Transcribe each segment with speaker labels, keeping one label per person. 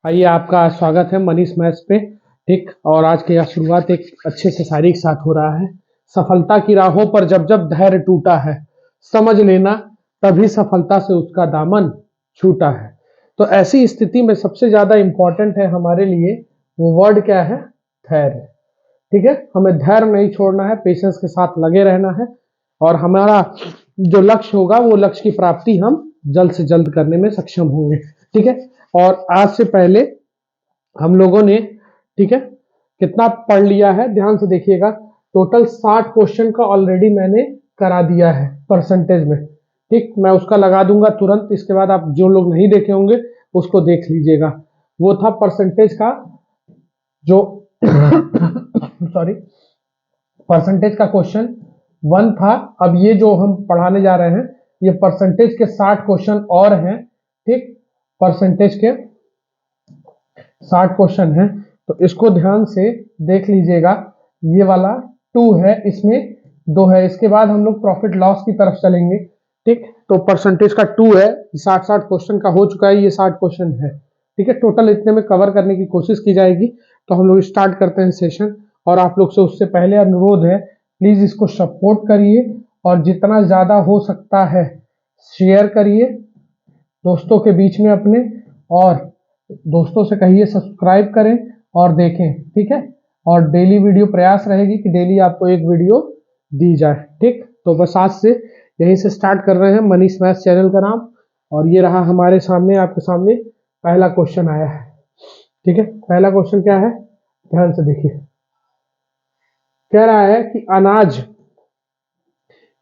Speaker 1: आइए, आपका स्वागत है मनीष मैथ्स पे। ठीक, और आज की शुरुआत एक अच्छे से शायरी के साथ हो रहा है। सफलता की राहों पर जब जब धैर्य टूटा है, समझ लेना तभी सफलता से उसका दामन छूटा है। तो ऐसी स्थिति में सबसे ज्यादा इंपॉर्टेंट है हमारे लिए वो वर्ड क्या है? धैर्य। ठीक है, हमें धैर्य नहीं छोड़ना है, पेशेंस के साथ लगे रहना है और हमारा जो लक्ष्य होगा वो लक्ष्य की प्राप्ति हम जल्द से जल्द करने में सक्षम होंगे। ठीक है, और आज से पहले हम लोगों ने, ठीक है, कितना पढ़ लिया है ध्यान से देखिएगा। टोटल 60 क्वेश्चन का ऑलरेडी मैंने करा दिया है परसेंटेज में। ठीक, मैं उसका लगा दूंगा तुरंत, इसके बाद आप जो लोग नहीं देखे होंगे उसको देख लीजिएगा। वो था परसेंटेज का जो सॉरी, परसेंटेज का क्वेश्चन 1 था। अब ये जो हम पढ़ाने जा रहे हैं ये परसेंटेज के 60 क्वेश्चन और हैं। ठीक, परसेंटेज के 60 क्वेश्चन है, तो इसको ध्यान से देख लीजिएगा। ये वाला 2 है, इसमें 2 है। इसके बाद हम लोग प्रॉफिट लॉस की तरफ चलेंगे। ठीक, तो परसेंटेज का 2 है, 60 क्वेश्चन का हो चुका है, ये 60 क्वेश्चन है। ठीक है, टोटल इतने में कवर करने की कोशिश की जाएगी। तो हम लोग स्टार्ट करते हैं सेशन, और आप लोग से उससे पहले अनुरोध है, प्लीज इसको सपोर्ट करिए और जितना ज्यादा हो सकता है शेयर करिए दोस्तों के बीच में अपने, और दोस्तों से कहिए सब्सक्राइब करें और देखें। ठीक है, और डेली वीडियो प्रयास रहेगी कि डेली आपको एक वीडियो दी जाए। ठीक, तो बस आज से यहीं से स्टार्ट कर रहे हैं मनीष मैथ्स चैनल का नाम, और ये रहा हमारे सामने, आपके सामने पहला क्वेश्चन आया है। ठीक है, पहला क्वेश्चन क्या है ध्यान से देखिए। कह रहा है कि अनाज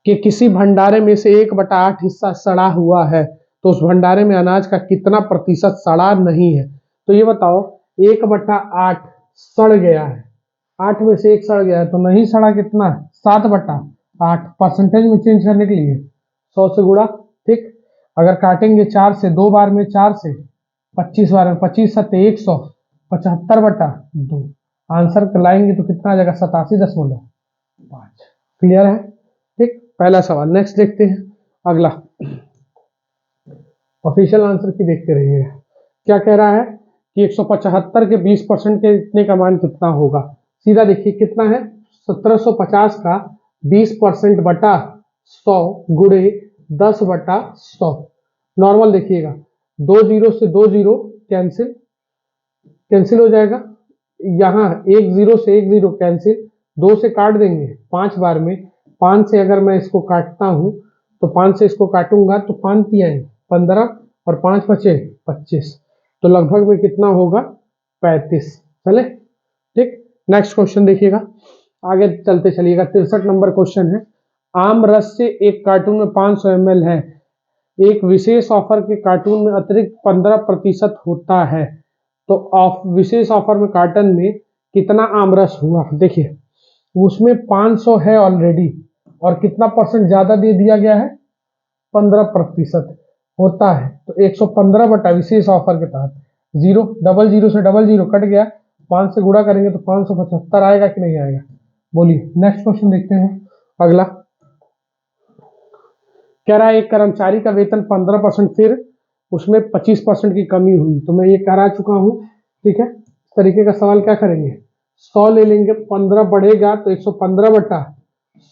Speaker 1: के किसी भंडारे में से 1/8 हिस्सा सड़ा हुआ है, तो उस भंडारे में अनाज का कितना प्रतिशत सड़ा नहीं है। तो ये बताओ, 1/8 सड़ गया है, 8 में से 1 सड़ गया है, तो नहीं सड़ा कितना? 7/8। परसेंटेज में चेंज करने के लिए 100 से गुणा। ठीक, अगर काटेंगे 4 से, 2 बार में 4 से, 25 बार में 25 सत्ते 100, 75/2। आंसर लाएंगे तो कितना आ जाएगा? 87.5। क्लियर है? ठीक, पहला सवाल। नेक्स्ट देखते हैं अगला, ऑफिशियल आंसर की देखते रहिएगा। क्या कह रहा है कि 175 के 20% के इतने का मान कितना होगा? सीधा देखिए कितना है, 1750 का 20% बटा 100 गुणे 10/100। नॉर्मल देखिएगा, 2 जीरो से 2 जीरो कैंसिल कैंसिल हो जाएगा, यहाँ 1 जीरो से 1 जीरो कैंसिल, 2 से काट देंगे 5 बार में, 5 से अगर मैं इसको काटता हूं तो 5 से इसको काटूंगा तो 5 तियां 15 और 5 बचे 25, तो लगभग में कितना होगा? 35। चले, ठीक। नेक्स्ट क्वेश्चन देखिएगा, आगे चलते चलिएगा। 63 नंबर क्वेश्चन है। आम रस से एक कार्टून में 500 ml है, एक विशेष ऑफर के कार्टून में अतिरिक्त 15% होता है, तो विशेष ऑफर में कार्टन में कितना आम रस हुआ? देखिए उसमें 500 है ऑलरेडी, और कितना परसेंट ज्यादा दे दिया गया है? 15% होता है, तो 115 बटा विशेष ऑफर के तहत 0, डबल जीरो से डबल जीरो कट गया, 5 से गुणा करेंगे तो 575 आएगा कि नहीं आएगा? बोलिए। नेक्स्ट क्वेश्चन देखते हैं अगला। कह रहा है एक कर्मचारी का वेतन 15%, फिर उसमें 25% की कमी हुई, तो मैं ये करा चुका हूं। ठीक है, इस तरीके का सवाल क्या करेंगे, 100 ले लेंगे, 15 बढ़ेगा तो 115 बटा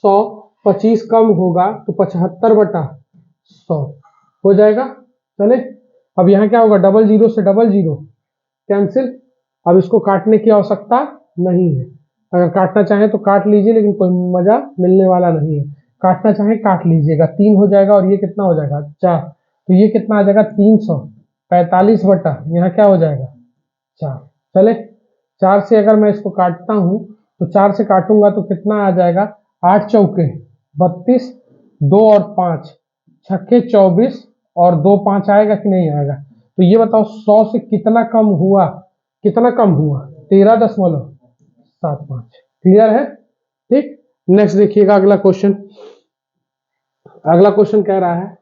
Speaker 1: 100, 25 कम होगा तो 75/100 हो जाएगा। चले, अब यहाँ क्या होगा, डबल जीरो से डबल जीरो कैंसिल, अब इसको काटने की आवश्यकता नहीं है। अगर काटना चाहे तो काट लीजिए, लेकिन कोई मजा मिलने वाला नहीं है। काटना चाहे काट लीजिएगा, 3 हो जाएगा, और ये कितना हो जाएगा? 4, तो ये कितना आ जाएगा? 345 बटा, यहाँ क्या हो जाएगा? 4। चले, 4 से अगर मैं इसको काटता हूं तो 4 से काटूंगा तो कितना आ जाएगा? 8 चौके 32, 2 और 5 छक्के 24, और 2 5 आएगा कि नहीं आएगा? तो ये बताओ 100 से कितना कम हुआ? कितना कम हुआ? 13.75। क्लियर है? ठीक, नेक्स्ट देखिएगा अगला क्वेश्चन। अगला क्वेश्चन कह रहा है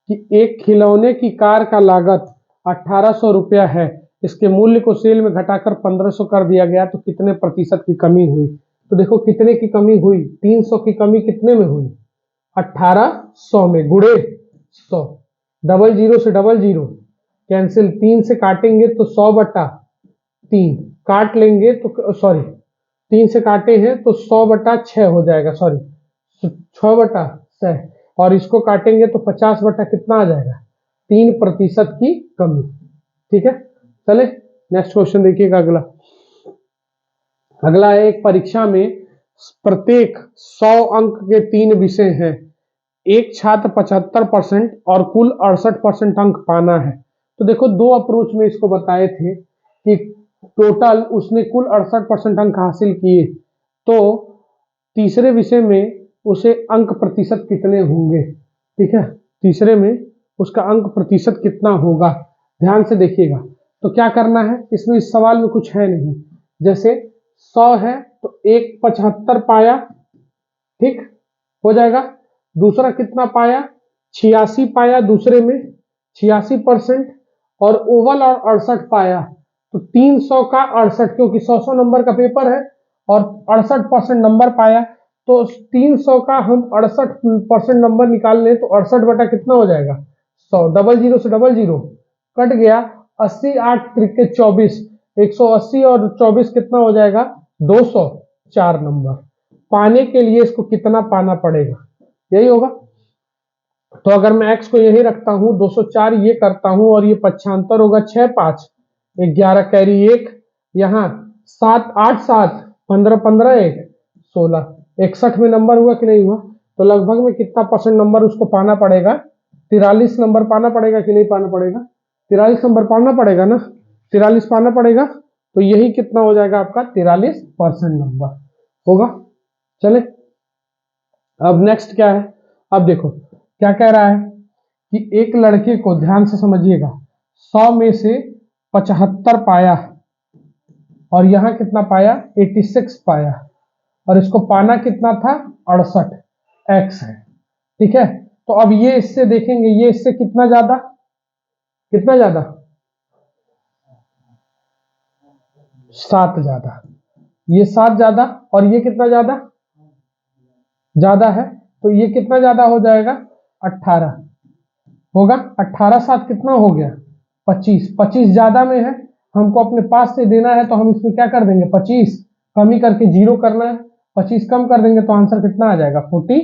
Speaker 1: कि एक खिलौने की कार का लागत 1800 रुपया है, इसके मूल्य को सेल में घटाकर 1500 कर दिया गया, तो कितने प्रतिशत की कमी हुई? तो देखो कितने की कमी हुई, 300 की कमी कितने में हुई? 1800 में, गुणे 100, डबल जीरो से डबल जीरो कैंसिल, 3 से काटेंगे तो 100/3 काट लेंगे तो सॉरी 3 से काटे हैं तो 100/6 हो जाएगा, सॉरी 6/6 और इसको काटेंगे तो 50 बटा कितना आ जाएगा, 3% की कमी। ठीक है, चले नेक्स्ट क्वेश्चन देखिएगा। अगला है, एक परीक्षा में प्रत्येक 100 अंक के 3 विषय हैं, एक छात्र 75% और कुल 68% अंक पाना है। तो देखो 2 अप्रोच में इसको बताए थे कि टोटल उसने कुल 68% अंक हासिल किए, तो तीसरे विषय में उसे अंक प्रतिशत कितने होंगे। ठीक है, तीसरे में उसका अंक प्रतिशत कितना होगा, ध्यान से देखिएगा। तो क्या करना है, इसमें इस सवाल में कुछ है नहीं, जैसे 100 है तो 1 75 पाया, ठीक हो जाएगा। दूसरा कितना पाया, 86 पाया, दूसरे में 86% और ओवल और 68 पाया, तो 300 का 68, क्योंकि 100 नंबर का पेपर है और 68% नंबर पाया, तो 300 का हम 68% नंबर निकाल लें तो 68 बटा कितना हो जाएगा 100, डबल जीरो से डबल जीरो कट गया, 80 8 त्रिके 24, 180 और 24 कितना हो जाएगा 204 नंबर। पाने के लिए इसको कितना पाना पड़ेगा, यही होगा। तो अगर मैं x को यही रखता हूं 204 ये करता हूं और ये पक्षांतर होगा 6 5 11 कैरी 1, यहाँ 7 8 7 15 15 1 16, 61 में नंबर हुआ कि नहीं हुआ। तो लगभग में कितना परसेंट नंबर उसको पाना पड़ेगा, 43 नंबर पाना पड़ेगा कि नहीं पाना पड़ेगा, 43 नंबर पाना पड़ेगा ना, 43 पाना पड़ेगा। तो यही कितना हो जाएगा आपका 43% नंबर होगा। चले अब नेक्स्ट क्या है, अब देखो क्या कह रहा है कि एक लड़के को, ध्यान से समझिएगा, 100 में से 75 पाया और यहां कितना पाया 86 पाया और इसको पाना कितना था 68 x है। ठीक है, तो अब ये इससे देखेंगे, ये इससे कितना ज्यादा, कितना ज्यादा 7 ज्यादा, ये 7 ज्यादा और ये कितना ज्यादा ज्यादा है, तो ये कितना ज्यादा हो जाएगा 18 होगा, 18 7 कितना हो गया 25, 25 ज्यादा में है, हमको अपने पास से देना है तो हम इसमें क्या कर देंगे 25 कमी करके 0 करना है, 25 कम कर देंगे तो आंसर कितना आ जाएगा 43।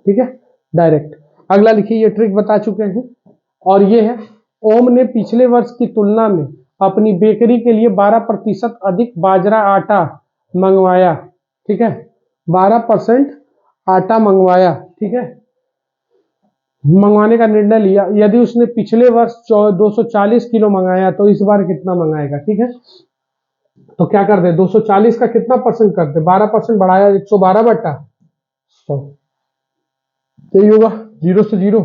Speaker 1: ठीक है, डायरेक्ट। अगला लिखिए, ये ट्रिक बता चुके हैं और ये है, ओम ने पिछले वर्ष की तुलना में अपनी बेकरी के लिए 12% अधिक बाजरा आटा मंगवाया। ठीक है, 12% आटा मंगवाया, ठीक है, मंगवाने का निर्णय लिया। यदि उसने पिछले वर्ष 240 किलो मंगाया तो इस बार कितना मंगाएगा। ठीक है, तो क्या कर दे 240 का कितना परसेंट कर दे, 12% बढ़ाया 112/100, यही होगा 0 से 0,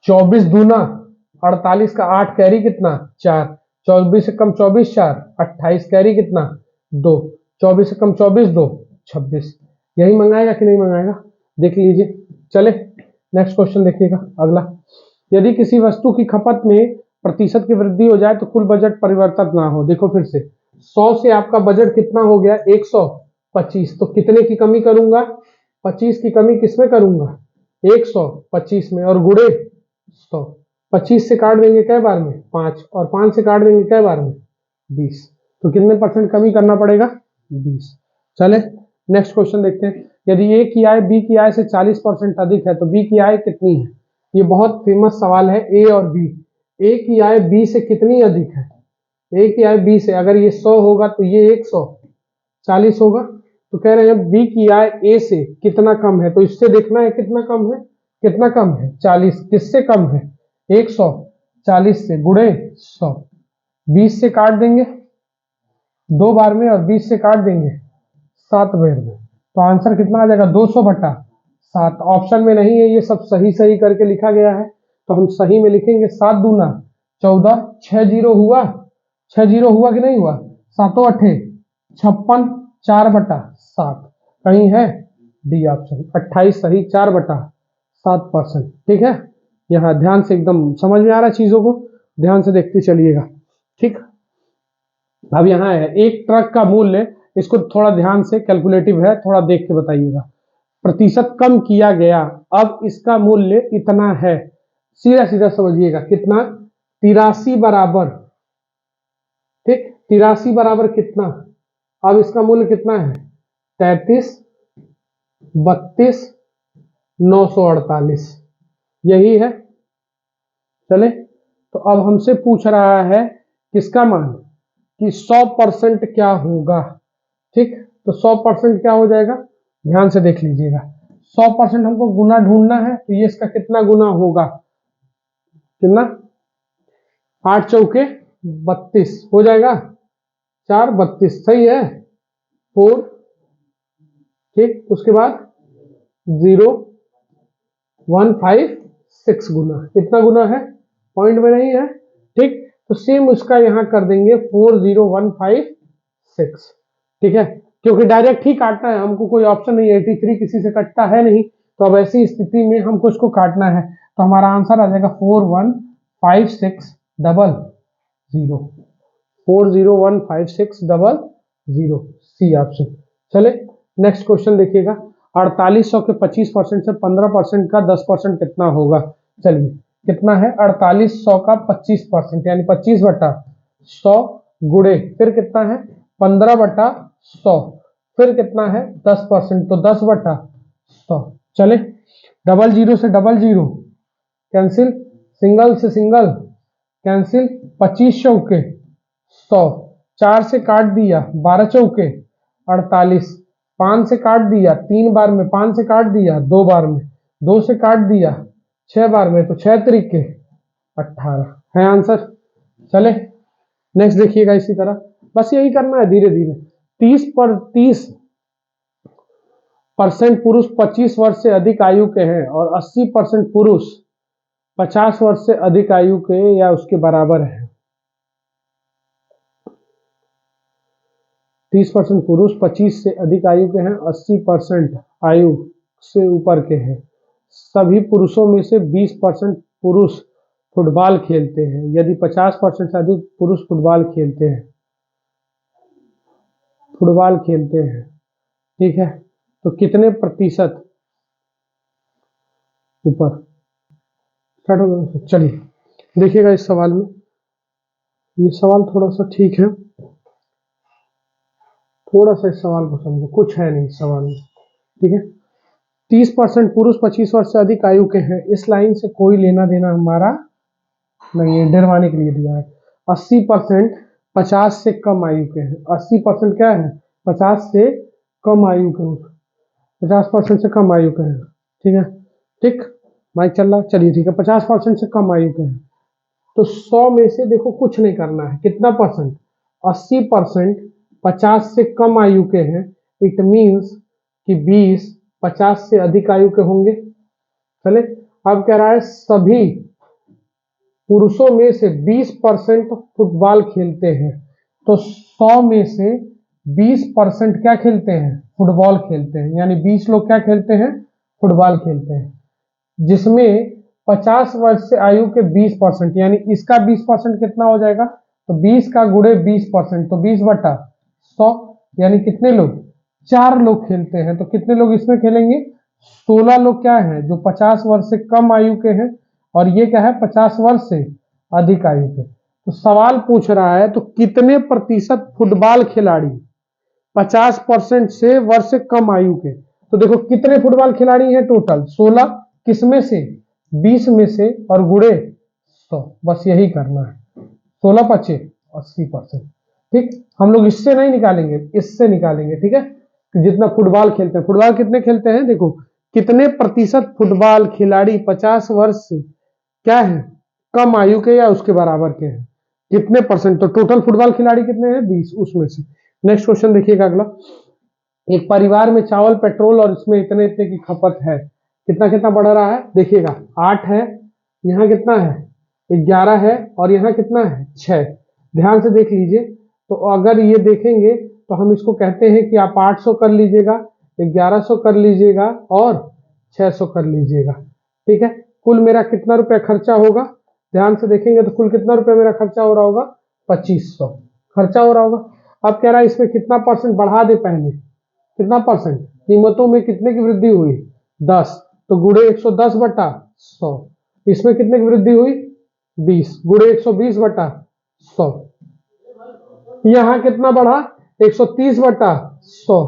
Speaker 1: 24 दूना 48 का 8 कैरी कितना 4, 24 से कम 24 4, 28 कैरी कितना 2, 24 से कम 24 2, 26, यही मंगाएगा कि नहीं मंगाएगा, देख लीजिए। चले नेक्स्ट क्वेश्चन देखिएगा अगला, यदि किसी वस्तु की खपत में प्रतिशत की वृद्धि हो जाए तो कुल बजट परिवर्तित ना हो। देखो फिर से 100 से आपका बजट कितना हो गया 125, तो कितने की कमी करूंगा 25 की कमी किसमें करूंगा 125 में और गुणे 100, 25 से काट देंगे कै बार में 5 और 5 से काट देंगे कै बार में 20, तो कितने परसेंट कमी करना पड़ेगा 20। चले नेक्स्ट क्वेश्चन देखते हैं, यदि ए की आय बी की आय से 40% अधिक है तो बी की आय कितनी है। ये बहुत फेमस सवाल है, ए और बी, ए की आय बी से कितनी अधिक है, ए की आय बी से, अगर ये 100 होगा तो ये 140 होगा, तो कह रहे हैं बी की आय ए से कितना कम है, तो इससे देखना है कितना कम है, कितना कम है 40, किससे कम है 140 से, गुणे 100, 20 से काट देंगे 2 बार में और 20 से काट देंगे 7 बार में, तो आंसर कितना आ जाएगा 200/7। ऑप्शन में नहीं है, ये सब सही सही करके लिखा गया है, तो हम सही में लिखेंगे 7 दूना 14, 6 0 हुआ, 6 0 हुआ कि नहीं हुआ, 7 8 56, 4/7 कहीं है डी ऑप्शन 28 सही, 4/7%। ठीक है, यहाँ ध्यान से एकदम समझ में आ रहा है, चीजों को ध्यान से देखते चलिएगा। ठीक, अब यहाँ है एक ट्रक का मूल्य, इसको थोड़ा ध्यान से, कैलकुलेटिव है, थोड़ा देख के बताइएगा। प्रतिशत कम किया गया, अब इसका मूल्य इतना है, सीधा सीधा समझिएगा कितना, 83 बराबर, ठीक, 83 बराबर कितना, अब इसका मूल्य कितना है, 33 32 948, यही है। चले, तो अब हमसे पूछ रहा है किसका मान, कि 100% क्या होगा, ठीक। तो 100% क्या हो जाएगा, ध्यान से देख लीजिएगा, 100% हमको गुना ढूंढना है, तो ये इसका कितना गुना होगा, कितना, 8 चौके 32 हो जाएगा, 4 32, सही है, 4, ठीक, उसके बाद 0 1 5 6 गुना, कितना गुना है, पॉइंट में नहीं है, ठीक। तो सेम उसका यहां कर देंगे 40156, ठीक है, क्योंकि डायरेक्ट ही काटना है हमको, कोई ऑप्शन नहीं, 83 किसी से कटता है नहीं, तो अब ऐसी स्थिति में हमको इसको काटना है, तो हमारा आंसर आ जाएगा 4156000, 4015600, सी ऑप्शन। चले, नेक्स्ट क्वेश्चन देखिएगा, 4800 के 25% से 15% का 10% कितना होगा। चलिए, कितना है, 4800 का 25% यानी 25/100 गुणे, फिर कितना है 15/100, फिर कितना है 10%, तो 10/100। चले, 00 से 00 कैंसिल, सिंगल से सिंगल कैंसिल, 25 चौके 100, 4 से काट दिया, 12 चौके 48, 5 से काट दिया 3 बार में, 5 से काट दिया 2 बार में, 2 से काट दिया 6 बार में, तो 6 तरीके 18 है आंसर। चले, नेक्स्ट देखिएगा, इसी तरह बस यही करना है धीरे धीरे। 30% पुरुष 25 वर्ष से अधिक आयु के हैं और 80% पुरुष 50 वर्ष से अधिक आयु के या उसके बराबर है। 30% पुरुष 25 से अधिक आयु के हैं, 80% आयु से ऊपर के हैं। सभी पुरुषों में से 20% पुरुष फुटबॉल खेलते हैं। यदि 50% से अधिक पुरुष फुटबॉल खेलते हैं, ठीक है, तो कितने प्रतिशत ऊपर, स्टार्ट हो गया। चलिए देखिएगा इस सवाल में, ये सवाल थोड़ा सा ठीक है, थोड़ा सा इस सवाल को समझो, कुछ है नहीं इस सवाल में, ठीक है। 30% पुरुष 25 वर्ष से अधिक आयु के हैं, इस लाइन से कोई लेना देना हमारा नहीं है, डरवाने के लिए दिया है। 80% 50 से कम आयु के हैं, 80% क्या है, 50 से कम आयु के, 50% से कम आयु के हैं, ठीक है, ठीक, माइक चल रहा, चलिए ठीक है, 50% से कम आयु के हैं। तो 100 में से देखो कुछ नहीं करना है, कितना परसेंट, 80% 50 से कम आयु के हैं, इट मीन्स कि 20 50 से अधिक आयु के होंगे। चले, अब कह रहा है सभी पुरुषों में से 20% फुटबॉल खेलते हैं, तो 100 में से 20% क्या खेलते हैं, फुटबॉल खेलते हैं, यानी 20 लोग क्या खेलते हैं, फुटबॉल खेलते हैं, जिसमें 50 वर्ष से आयु के 20%, यानी इसका 20% कितना हो जाएगा, तो 20 का गुणे 20%, तो 20/100, यानी कितने लोग, 4 लोग खेलते हैं। तो कितने लोग इसमें खेलेंगे, 16 लोग क्या हैं, जो 50 वर्ष से कम आयु के हैं, और ये क्या है 50 वर्ष से अधिक आयु के। तो सवाल पूछ रहा है, तो कितने प्रतिशत फुटबॉल खिलाड़ी 50% से वर्ष से कम आयु के, तो देखो कितने फुटबॉल खिलाड़ी हैं टोटल, 16, किसमें से, 20 में से, और गुणे 100, बस यही करना है, 16 25 80%, ठीक। हम लोग इससे नहीं निकालेंगे, इससे निकालेंगे, ठीक है, कि जितना फुटबॉल खेलते हैं, फुटबॉल कितने खेलते हैं, देखो कितने प्रतिशत फुटबॉल खिलाड़ी 50 वर्ष से क्या है, कम आयु के या उसके बराबर के हैं, कितने परसेंट, तो टोटल फुटबॉल खिलाड़ी कितने हैं, 20, उसमें से। नेक्स्ट क्वेश्चन देखिएगा अगला, एक परिवार में चावल, पेट्रोल और इसमें इतने इतने की खपत है, कितना कितना बढ़ रहा है, देखिएगा 8 है, यहाँ कितना है 11 है, और यहाँ कितना है 6, ध्यान से देख लीजिए। तो अगर ये देखेंगे तो हम इसको कहते हैं कि आप 800 कर लीजिएगा, 1100 कर लीजिएगा और 600 कर लीजिएगा, ठीक है। कुल मेरा कितना रुपया खर्चा होगा, ध्यान से देखेंगे तो कुल कितना रुपया मेरा खर्चा हो रहा होगा, 2500 खर्चा हो रहा होगा। अब कह रहा है इसमें कितना परसेंट बढ़ा दे, पहले कितना परसेंट, कीमतों में कितने की वृद्धि हुई, 10, तो गुणे 110/100, इसमें कितने की वृद्धि हुई 20 गुणे 120 बटा 100। यहां कितना बढ़ा 130 बटा 100।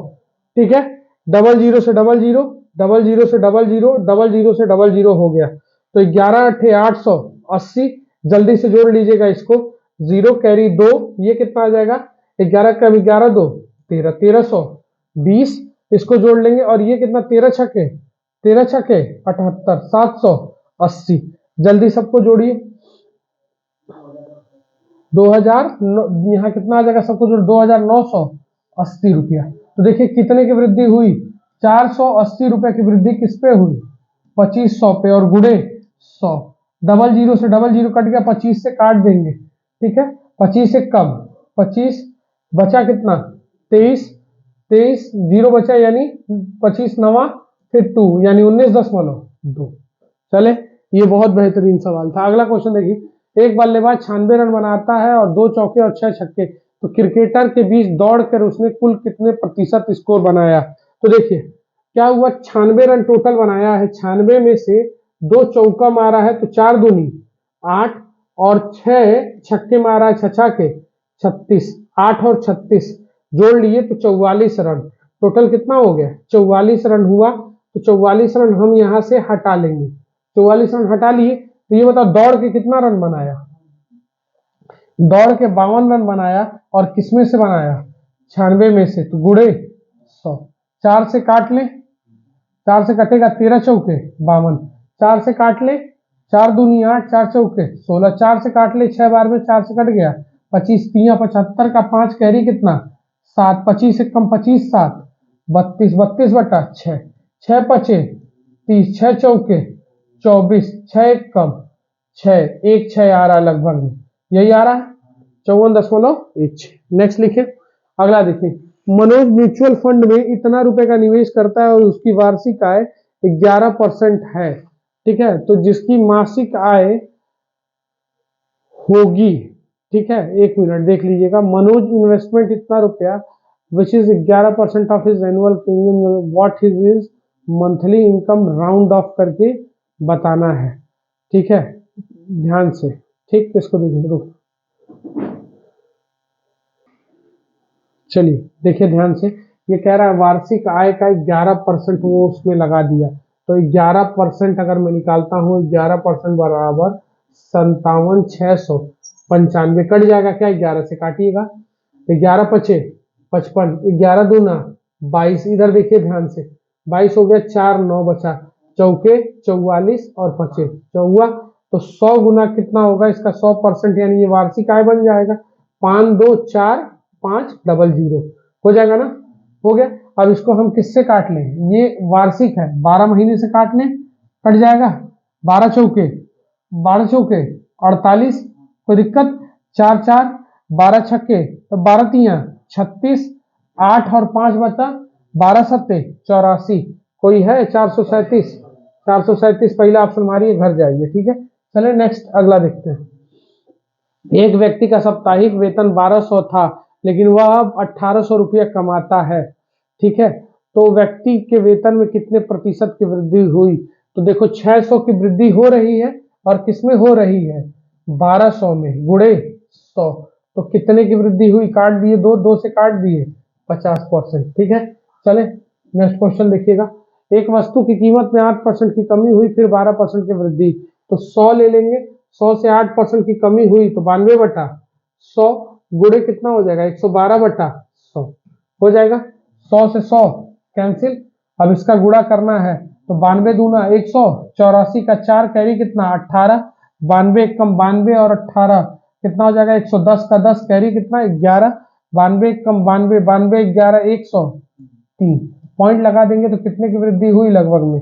Speaker 1: ठीक है, डबल जीरो से डबल जीरो, डबल जीरो से डबल जीरो, डबल जीरो से डबल जीरो हो गया, तो 11 अठे 880। जल्दी से जोड़ लीजिएगा इसको, जीरो कैरी 2, ये कितना आ जाएगा 11 का 11 2 13, 1320। इसको जोड़ लेंगे और ये कितना 13 छके 78, 780। जल्दी सबको जोड़िए, 2000, यहाँ कितना आ जाएगा सबको जोड़ 2980 रुपया। तो देखिए कितने की वृद्धि हुई 480 रुपए की वृद्धि किस पे हुई 2500 पे, और गुणे 100। डबल जीरो से डबल जीरो कट गया, 25 से काट देंगे। ठीक है, 25 से कम 25 बचा कितना 23, 23 जीरो बचा यानी 25 नवा फिर 2 यानी 19.2। चले, ये बहुत बेहतरीन सवाल था। अगला क्वेश्चन देखिए, एक बल्लेबाज 96 रन बनाता है और 2 चौके और 6 छक्के, तो क्रिकेटर के बीच दौड़कर उसने कुल कितने प्रतिशत स्कोर बनाया। तो देखिए क्या हुआ, 96 रन टोटल बनाया है, 96 में से 2 चौका मारा है तो 4 दूनी 8, और 6 छक्के मारा है, 6 के 36, 8 और 36 जोड़ लिए तो 44 रन। टोटल कितना हो गया 44 रन हुआ, तो 44 रन हम यहां से हटा लेंगे। 44 रन हटा लिए, तो ये बताओ दौड़ के कितना रन बनाया, दौड़ के 52 रन बनाया, और किसमें से बनाया 96 में से, तो गुणे 100। 4 से काट ले, 4 से कटेगा 13 चौके 52, 4 से काट ले 4 दूनी 8, 4 चौके 16, 4 से काट ले 6 बार में 4 से कट गया 25, 3 75 का 5 कैरी कितना 7, 25 से कम 25 7 32, 32 बटा 6, 6 पचे 30, 6 चौके 24, 6 एक कम 6, 1 6 आ रहा है लगभग में, यही आ रहा है 54.16। नेक्स्ट लिखिए, अगला देखिए, मनोज म्यूचुअल फंड में इतना रुपए का निवेश करता है और उसकी वार्षिक आय 11% है। ठीक है, तो जिसकी मासिक आय होगी, ठीक है 1 मिनट देख लीजिएगा, मनोज इन्वेस्टमेंट इतना रुपया which is 11% of his annual premium, what is his monthly income, round of करके बताना है। ठीक है, ध्यान से, ठीक, इसको देखिए, रुक, चलिए देखिए ध्यान से, ये कह रहा है वार्षिक आय का 11% वो उसमें लगा दिया, तो 11% अगर मैं निकालता हूँ 11% बराबर 57,695, कट जाएगा क्या 11 से काटिएगा, 11 पचे 55, 11 दूना 22, इधर देखिए ध्यान से 22 हो गया, 4 9 बचा, चौके 44 और पचे 14, तो 100 गुना कितना होगा इसका 100%, यानी ये वार्षिक आय बन जाएगा 5 2 4 5 00 हो जाएगा ना, हो गया। अब इसको हम किससे काट लें, ये वार्षिक है 12 महीने से काट लें, कट जाएगा 12 चौके 48, कोई दिक्कत, 4 4 12 छक्के तो 12 तियां 36, 8 और 5 बचा 12 सत्ते 84, कोई है 437, 437 पहला ऑप्शन मारिए, घर जाइए। ठीक है, चले नेक्स्ट अगला देखते हैं, एक व्यक्ति का साप्ताहिक वेतन 1200 था लेकिन वह अब 1800 रुपया कमाता है। ठीक है, तो व्यक्ति के वेतन में कितने प्रतिशत की वृद्धि हुई, तो देखो 600 की वृद्धि हो रही है, और किसमें हो रही है 1200 में, गुणे 100, तो कितने की वृद्धि हुई, काट दिए 2 2 से काट दिए 50%। ठीक है, चले नेक्स्ट क्वेश्चन देखिएगा, एक वस्तु की कीमत में 8% की कमी हुई फिर 12% की वृद्धि, तो 100 ले लेंगे, 100 से 8% की कमी हुई तो 92 बटा 100, गुणे कितना हो जाएगा 112 बटा 100 हो जाएगा, 100 से 100 कैंसिल, अब इसका गुणा करना है तो 92 दूना 100, 84 का 4 कैरी कितना 18, 92 कम 92 और 18 कितना हो जाएगा 110 का 10 कैरी कितना 11, 92 कम 92 92 11 103, पॉइंट लगा देंगे तो कितने की वृद्धि हुई लगभग में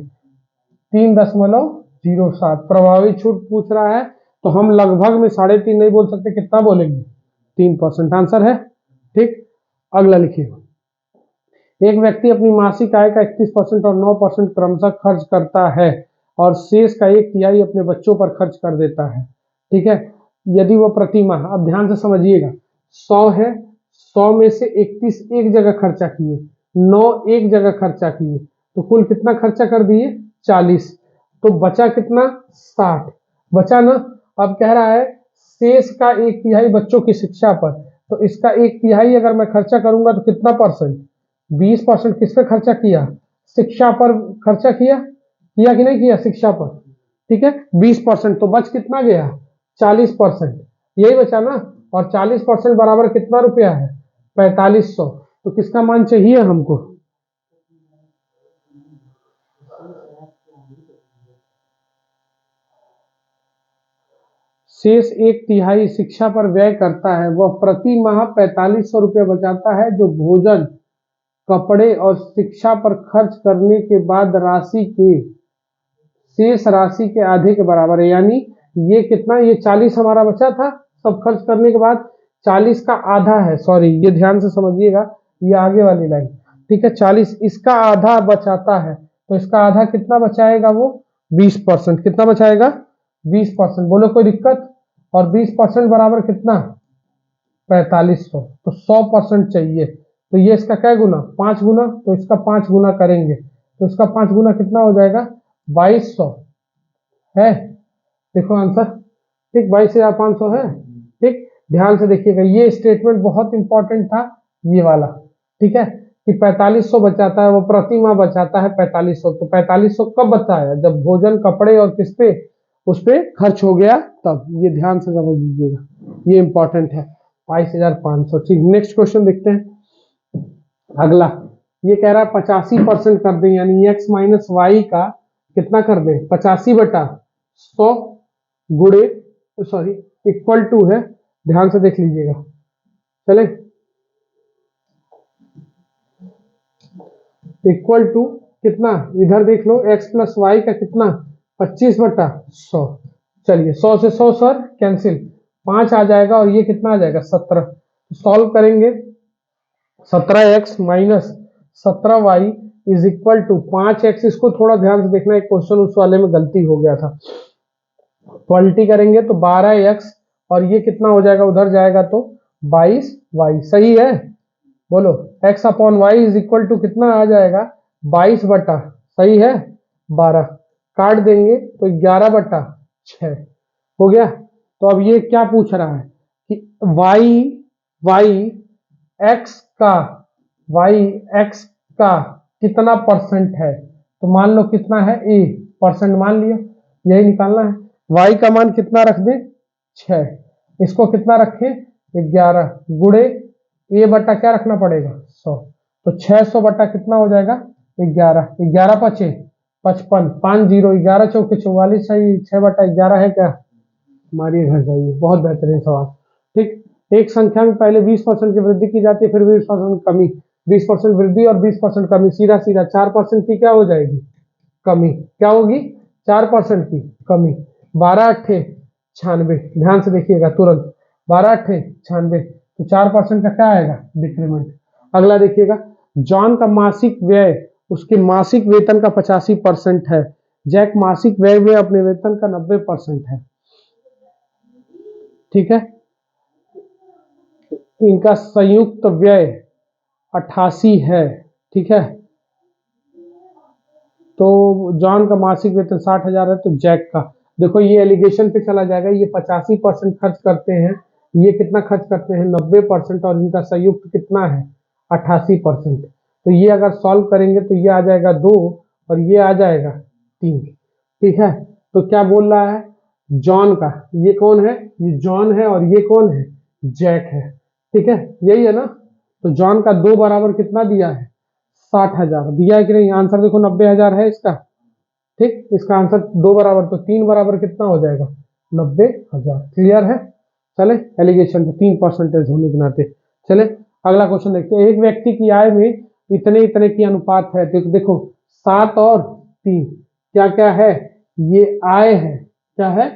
Speaker 1: 3.07। प्रभावी छूट पूछ रहा है तो हम लगभग में 3.5 नहीं बोल सकते, कितना बोलेंगे 3%, आंसर है। ठीक, अगला लिखिए, एक व्यक्ति अपनी मासिक आय का 31% और 9% क्रमशः खर्च करता है और शेष का 1/3 अपने बच्चों पर खर्च कर देता है। ठीक है, यदि वो प्रति माह, अब ध्यान से समझिएगा, 100 है, 100 में से 31 एक जगह खर्चा किए, 9 एक जगह खर्चा किए, तो कुल कितना खर्चा कर दिए 40, तो बचा कितना 60, बचा ना। अब कह रहा है शेष का 1/3 बच्चों की शिक्षा पर, तो इसका 1/3 अगर मैं खर्चा करूंगा तो कितना परसेंट? 20% किस पे खर्चा किया? शिक्षा पर खर्चा किया, किया कि नहीं किया? शिक्षा पर, ठीक है। 20%, तो बच कितना गया? 40%, यही बचा ना। और 40% बराबर कितना रुपया है? 4500। तो किसका मान चाहिए हमको? शेष 1/3 शिक्षा पर व्यय करता है, वह प्रति माह 4500 रुपये बचाता है, जो भोजन, कपड़े और शिक्षा पर खर्च करने के बाद राशि के शेष राशि के आधे के बराबर है। यानी ये कितना? ये 40 हमारा बचा था सब खर्च करने के बाद, 40 का आधा है, सॉरी ये ध्यान से समझिएगा, ये आगे वाली लाइन, ठीक है। 40 इसका आधा बचाता है, तो इसका आधा कितना बचाएगा वो? 20%। कितना बचाएगा? 20%। बोलो कोई दिक्कत? और 20% बराबर कितना? 4500। तो 100% चाहिए, तो ये इसका क्या गुना? 5 गुना, तो इसका 5 गुना करेंगे, तो इसका 5 गुना कितना हो जाएगा? 2200 है। देखो आंसर, ठीक, 22,500 है, ठीक। ध्यान से देखिएगा, ये स्टेटमेंट बहुत इंपॉर्टेंट था, ये वाला, ठीक है, कि 4500 बचाता है, वो प्रति माह बचाता है 4500। तो 4500 कब बचाया? जब भोजन, कपड़े और किस पे, उस पे खर्च हो गया तब। ये ध्यान से समझ लीजिएगा, ये इंपॉर्टेंट है। 22,500, ठीक। नेक्स्ट क्वेश्चन देखते हैं। अगला ये कह रहा है 85% कर दें, यानी x माइनस वाई का कितना कर दें? 85/100 गुणे, सॉरी, इक्वल टू है, ध्यान से देख लीजिएगा, चले, इक्वल टू कितना? इधर देख लो, x प्लस वाई का कितना? 25/100। चलिए 100 से 100 सर कैंसिल, 5 आ जाएगा, और ये कितना आ जाएगा? 17। सॉल्व करेंगे, 17x minus 17y is equal to 5x। इसको थोड़ा ध्यान से देखना, एक क्वेश्चन उस वाले में गलती हो गया था। क्वालिटी करेंगे तो 12x, और ये कितना हो जाएगा? उधर जाएगा तो 22y। सही है? बोलो, x upon Y is equal to कितना आ जाएगा? 22 सही है 12, काट देंगे तो 11/6 हो गया। तो अब ये क्या पूछ रहा है कि y x का कितना परसेंट है? तो मान लो कितना है? a परसेंट मान लिया, यही निकालना है। y का मान कितना रख दे? 6, इसको कितना रखे? 11 गुणे a बटा क्या रखना पड़ेगा? 100। तो 600 बटा कितना हो जाएगा? 11, 11 पचे 55, 5 0, 11 चौके 44, सही। 6/11 है क्या? मारिए घर जाइए, बहुत बेहतरीन सवाल, ठीक। एक संख्या में पहले 20% की वृद्धि की जाती है, फिर 20% कमी, 20% वृद्धि और 20% कमी, सीधा सीधा 4% की क्या हो जाएगी? कमी। क्या होगी? 4% की कमी। 12×8 96, ध्यान से देखिएगा तुरंत, 12×8 96, तो 4% का क्या आएगा? डिक्रीमेंट। अगला देखिएगा, जॉन का मासिक व्यय उसके मासिक वेतन का 85% है, जैक मासिक व्यय में अपने वेतन का 90% है, ठीक है। इनका संयुक्त व्यय 88 है, ठीक है। तो जॉन का मासिक वेतन 60,000 है, तो जैक का, देखो ये एलिगेशन पे चला जाएगा, ये 85% खर्च करते हैं, ये कितना खर्च करते हैं? 90%, और इनका संयुक्त कितना है? 88%। तो ये अगर सॉल्व करेंगे तो ये आ जाएगा 2, और ये आ जाएगा 3, ठीक है। तो क्या बोल रहा है? जॉन का, ये कौन है? ये जॉन है, और ये कौन है? जैक है, ठीक है, यही है ना। तो जॉन का 2 बराबर कितना दिया है? 60,000 दिया है कि नहीं? आंसर देखो 90,000 है इसका, ठीक। इसका आंसर 2 बराबर, तो 3 बराबर कितना हो जाएगा? 90,000। क्लियर है? चले, एलिगेशन पे 3% होने के नाते। चले अगला क्वेश्चन देखते हैं। एक व्यक्ति की आय में इतने इतने की अनुपात है, देखो 7 और 3 क्या क्या है? ये आय है, क्या है?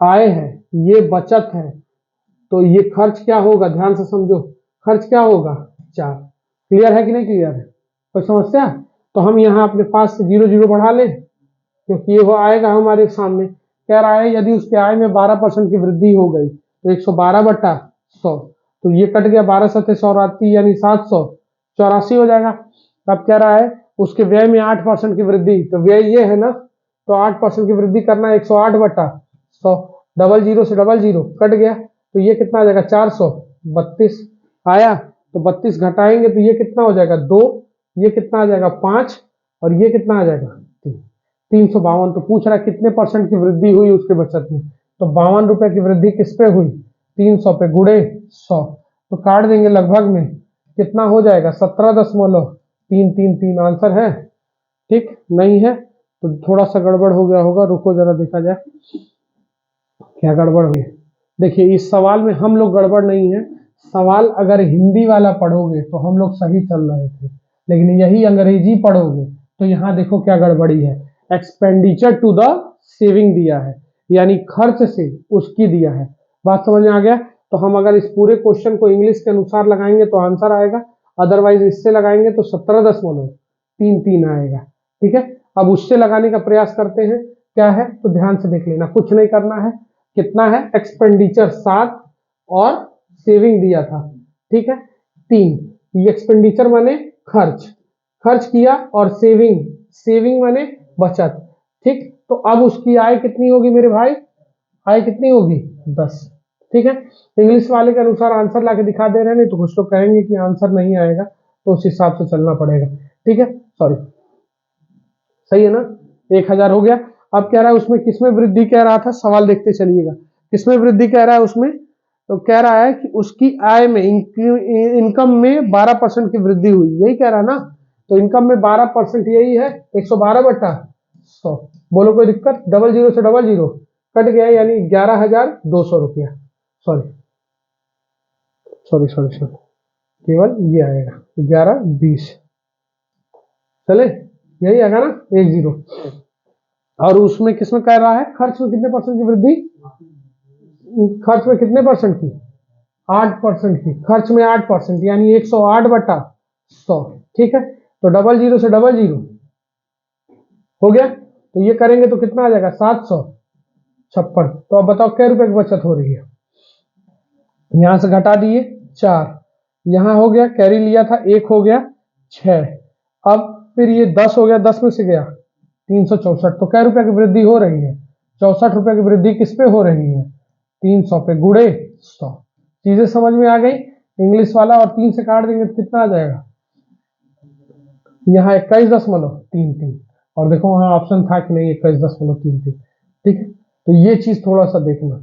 Speaker 1: आय है, ये बचत है, तो ये खर्च क्या होगा? ध्यान से समझो, खर्च क्या होगा? 4। क्लियर है कि नहीं क्लियर है? कोई समस्या? तो हम यहाँ अपने पास से 0 0 बढ़ा लें, क्योंकि ये वो आएगा हमारे सामने। कह रहा है यदि उसके आय में 12% की वृद्धि हो गई तो 112/100, तो ये कट गया, 12 सत्ते 100 यानी 784 हो जाएगा। अब कह रहा है उसके व्यय में 8% की वृद्धि, तो व्यय ये है ना, तो 8% की वृद्धि करना है, 108/100 100, डबल जीरो से डबल जीरो कट गया तो ये कितना आ जाएगा 400, 32 आया तो 32 घटाएंगे तो ये कितना हो जाएगा 2, ये कितना आ जाएगा 5 और ये कितना आ जाएगा 3, 352। तो पूछ रहा है कितने परसेंट की वृद्धि हुई उसके बचत में, तो 52 रुपए की वृद्धि किस पे हुई, 300 पे गुड़े 100, तो काट देंगे लगभग में कितना हो जाएगा 17.333 आंसर है। ठीक नहीं है तो थोड़ा सा गड़बड़ हो गया होगा, रुको जरा देखा जाए क्या गड़बड़ हुई। देखिए इस सवाल में हम लोग गड़बड़ नहीं है, सवाल अगर हिंदी वाला पढ़ोगे तो हम लोग सही चल रहे थे, लेकिन यही अंग्रेजी पढ़ोगे तो यहाँ देखो क्या गड़बड़ी है, एक्सपेंडिचर टू द सेविंग दिया है, यानी खर्च से उसकी दिया है। बात समझ में आ गया। तो हम अगर इस पूरे क्वेश्चन को इंग्लिश के अनुसार लगाएंगे तो आंसर आएगा, अदरवाइज इससे लगाएंगे तो 17.33 आएगा। ठीक है, अब उससे लगाने का प्रयास करते हैं, क्या है तो ध्यान से देख लेना, कुछ नहीं करना है। कितना है एक्सपेंडिचर 7 और सेविंग दिया था, ठीक है 3, ये एक्सपेंडिचर माने खर्च, खर्च किया और सेविंग, सेविंग माने बचत। ठीक, तो अब उसकी आय कितनी होगी मेरे भाई, आय कितनी होगी 10। ठीक है, इंग्लिश वाले के अनुसार आंसर लाके दिखा दे रहे हैं, नहीं तो कुछ लोग कहेंगे कि आंसर नहीं आएगा तो उस हिसाब से चलना पड़ेगा। ठीक है, सॉरी, सही है ना, 1000 हो गया। अब कह रहा है उसमें किसमें वृद्धि कह रहा था, सवाल देखते चलिएगा, किसमें वृद्धि कह रहा है उसमें, तो कह रहा है कि उसकी आय में इनकम में 12% की वृद्धि हुई, यही कह रहा है ना, तो इनकम में 12% यही है 112/100। बोलो कोई दिक्कत, डबल जीरो से डबल जीरो कट गया यानी 11,200 रुपया, सॉरी सॉरी सॉरी सॉरी, केवल ये आएगा 1120, चले यही आएगा ना 10। और उसमें किसमें कह रहा है खर्च में कितने परसेंट की वृद्धि, खर्च में कितने परसेंट की, 8% की, खर्च में 8% यानी 108/100। ठीक है, तो डबल जीरो से डबल जीरो हो गया, तो ये करेंगे तो कितना आ जाएगा 756। तो अब बताओ क्या रुपए की बचत हो रही है, यहां से घटा दिए 4, यहां हो गया कैरी लिया था 1 हो गया 6, अब फिर ये 10 हो गया, 10 में से गया 364, तो क्या रुपए की वृद्धि हो रही है, 64 रुपए की वृद्धि किस पे हो रही है, 300 पे गुड़े 100। चीजें समझ में आ गई, इंग्लिश वाला, और 3 से काट देंगे तो कितना आ जाएगा, यहाँ 21.33, और देखो वहां ऑप्शन था कि नहीं 21.33। ठीक है, तो ये चीज थोड़ा सा देखना,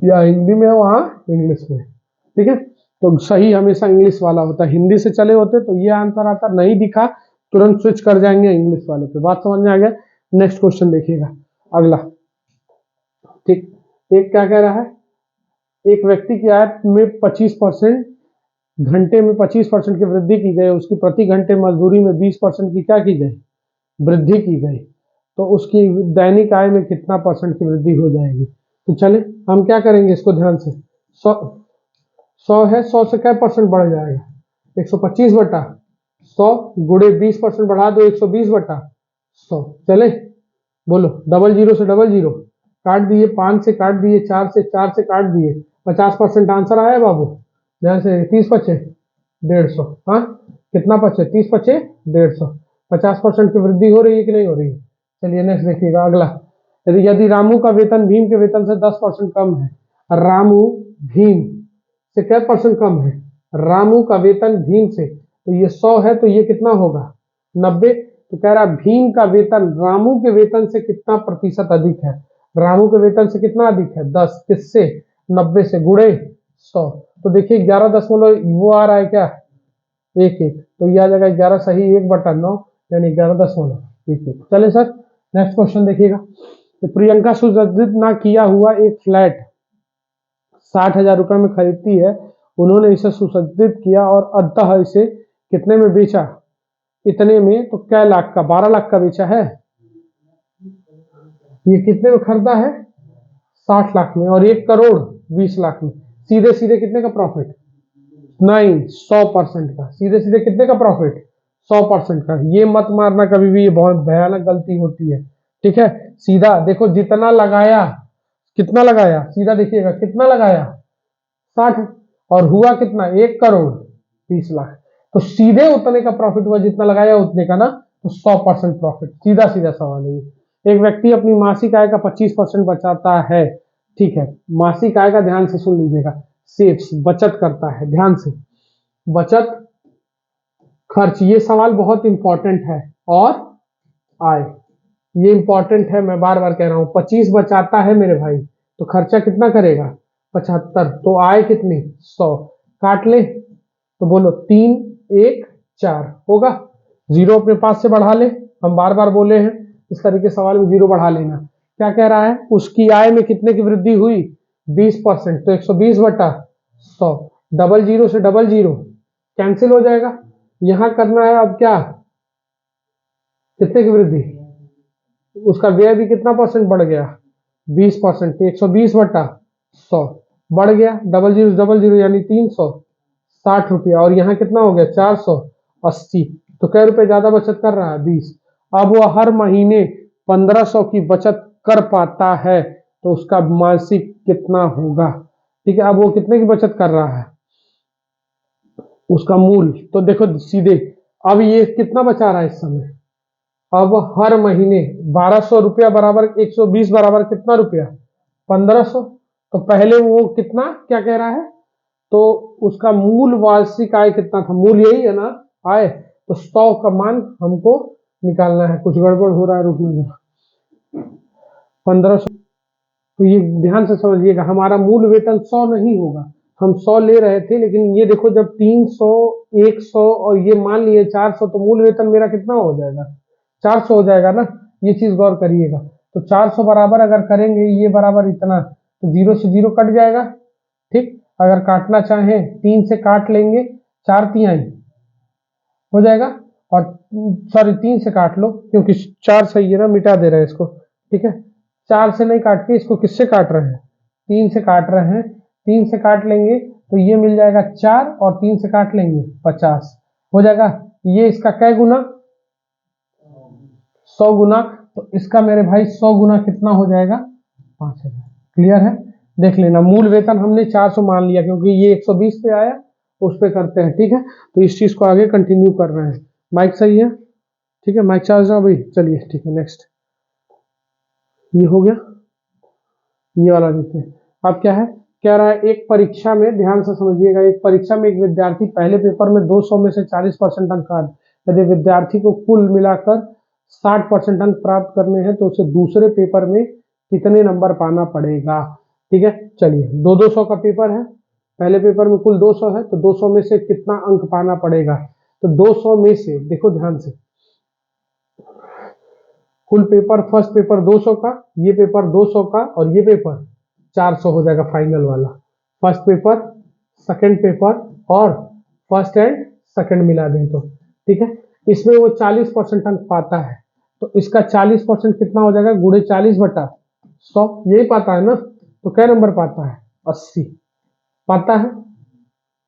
Speaker 1: या हिंदी में वहां इंग्लिश में। ठीक है, तो सही हमेशा इंग्लिश वाला होता है, हिंदी से चले होते तो ये आंसर आता, नहीं दिखा तुरंत स्विच कर जाएंगे इंग्लिश वाले पे। बात समझ में आ गया। नेक्स्ट क्वेश्चन देखिएगा अगला। ठीक, एक क्या कह रहा है, एक व्यक्ति की आय में 25%, घंटे में 25% की वृद्धि की गई, उसकी प्रति घंटे मजदूरी में 20% की क्या की गई, वृद्धि की गई, तो उसकी दैनिक आय में कितना परसेंट की वृद्धि हो जाएगी। तो चले हम क्या करेंगे इसको ध्यान से, 100 है, 100 से क्या परसेंट बढ़ जाएगा, 125/100 गुड़े 20% बढ़ा दो 120/100। चले बोलो, डबल जीरो से डबल जीरो काट दिए, 5 से काट दिए, 4 से काट दिए, 50% आंसर आया बाबू, ध्यान से, 30 बचे 150, हाँ कितना बचे 30 बचे 150, 50% की वृद्धि हो रही है कि नहीं हो रही है। चलिए नेक्स्ट देखिएगा अगला, यदि रामू का वेतन भीम के वेतन से 10% कम है, रामू भीम से क्या परसेंट कम है, रामू का वेतन भीम से, तो ये 100 है तो ये कितना होगा 90, तो कह रहा भीम का वेतन रामू के वेतन से कितना प्रतिशत अधिक है, रामू के वेतन से कितना अधिक है 10, किससे 90 से गुड़े 100, तो देखिए 11 वो आ रहा है क्या 1 तो ये आ जाएगा 11 सही 1/9 यानी 11.11। चले सर नेक्स्ट क्वेश्चन देखिएगा, तो प्रियंका सुसज्जित ना किया हुआ एक फ्लैट 60,000 रुपए में खरीदती है, उन्होंने इसे सुसज्जित किया और अंततः इसे कितने में बेचा, इतने में, तो क्या लाख का, 12 लाख का बेचा है, ये कितने में खरीदा है 60 लाख में, और 1 करोड़ 20 लाख में, सीधे सीधे कितने का प्रॉफिट, नहीं 100% का, सीधे सीधे कितने का प्रॉफिट 100% का। ये मत मारना कभी भी, ये बहुत भयानक गलती होती है। ठीक है, सीधा देखो जितना लगाया, कितना लगाया, सीधा देखिएगा कितना लगाया 60, और हुआ कितना 1 करोड़ 20 लाख, तो सीधे उतने का प्रॉफिट हुआ जितना लगाया उतने का ना, तो 100% प्रॉफिट, सीधा सीधा सवाल है। एक व्यक्ति अपनी मासिक आय का 25% बचाता है, ठीक है, मासिक आय का ध्यान से सुन लीजिएगा, सेव्स बचत करता है, ध्यान से, बचत खर्च, ये सवाल बहुत इंपॉर्टेंट है, और आय, ये इंपॉर्टेंट है, मैं बार बार कह रहा हूं, 25 बचाता है मेरे भाई, तो खर्चा कितना करेगा 75, तो आय कितनी 100, काट ले तो बोलो 3 1 4 होगा, जीरो अपने पास से बढ़ा ले, हम बार बार बोले हैं इस तरीके सवाल में जीरो बढ़ा लेना। क्या कह रहा है, उसकी आय में कितने की वृद्धि हुई 20%, तो 120 बटा 100, डबल जीरो से डबल जीरो कैंसिल हो जाएगा, यहां करना है अब क्या, कितने की वृद्धि, उसका व्यय भी कितना परसेंट बढ़ गया 20%, तो 120 बटा 100 बढ़ गया, डबल जीरो यानी 360 रुपया, और यहाँ कितना हो गया 480, तो कै रुपए ज्यादा बचत कर रहा है 20, अब वो हर महीने 1500 की बचत कर पाता है, तो उसका मासिक कितना होगा, ठीक है, अब वो कितने की बचत कर रहा है, उसका मूल, तो देखो सीधे, अब ये कितना बचा रहा है इस समय, अब हर महीने 1200 रुपया बराबर 120 बराबर कितना रुपया 1500, तो पहले वो कितना क्या कह रहा है, तो उसका मूल वार्षिक आय कितना था, मूल यही है ना आय, तो 100 का मान हमको निकालना है, कुछ गड़बड़ हो रहा है, रुकने दो, 1500, तो ये ध्यान से समझिएगा, हमारा मूल वेतन 100 नहीं होगा, हम 100 ले रहे थे, लेकिन ये देखो जब 300 100 और ये मान लिए 400, तो मूल वेतन मेरा कितना हो जाएगा 400 हो जाएगा ना, ये चीज गौर करिएगा, तो 400 बराबर अगर करेंगे ये बराबर इतना, तो जीरो से जीरो कट जाएगा, ठीक, अगर काटना चाहें 3 से काट लेंगे, 4 तिहाई हो जाएगा, और सॉरी 3 से काट लो क्योंकि 4 सही है ना, मिटा दे रहे हैं इसको, ठीक है, 4 से नहीं काट के इसको किससे काट रहे हैं 3 से काट रहे हैं, 3 से काट लेंगे तो ये मिल जाएगा 4, और 3 से काट लेंगे 50 हो जाएगा, ये इसका कै गुना 100 गुना, तो इसका मेरे भाई 100 गुना कितना हो जाएगा 5000, क्लियर है, देख लेना, मूल वेतन हमने 400 मान लिया क्योंकि ये 120 पे आया, उस पे करते हैं, ठीक है, तो इस चीज को आगे कंटिन्यू कर रहे हैं, माइक सही है, ठीक है, माइक चार्ज है भाई, चलिए ठीक है, नेक्स्ट ये हो गया, ये वाला देखते हैं, अब क्या है, कह रहा है एक परीक्षा में, ध्यान से समझिएगा, एक परीक्षा में एक विद्यार्थी पहले पेपर में 200 में से 40% अंक आए, यदि विद्यार्थी को कुल मिलाकर 60% अंक प्राप्त करने हैं तो उसे दूसरे पेपर में कितने नंबर पाना पड़ेगा, ठीक है, चलिए 200 का पेपर है, पहले पेपर में कुल 200 है, तो 200 में से कितना अंक पाना पड़ेगा, तो 200 में से देखो ध्यान से, कुल पेपर, फर्स्ट पेपर 200 का, ये पेपर 200 का, और ये पेपर 400 हो जाएगा फाइनल वाला, फर्स्ट पेपर सेकंड पेपर और फर्स्ट एंड सेकंड मिला दें तो, ठीक है, इसमें वो 40% अंक पाता है, तो इसका 40% कितना हो जाएगा, गुणे 40 बटा 100, यही पाता है ना, तो क्या नंबर पाता है 80 पाता है,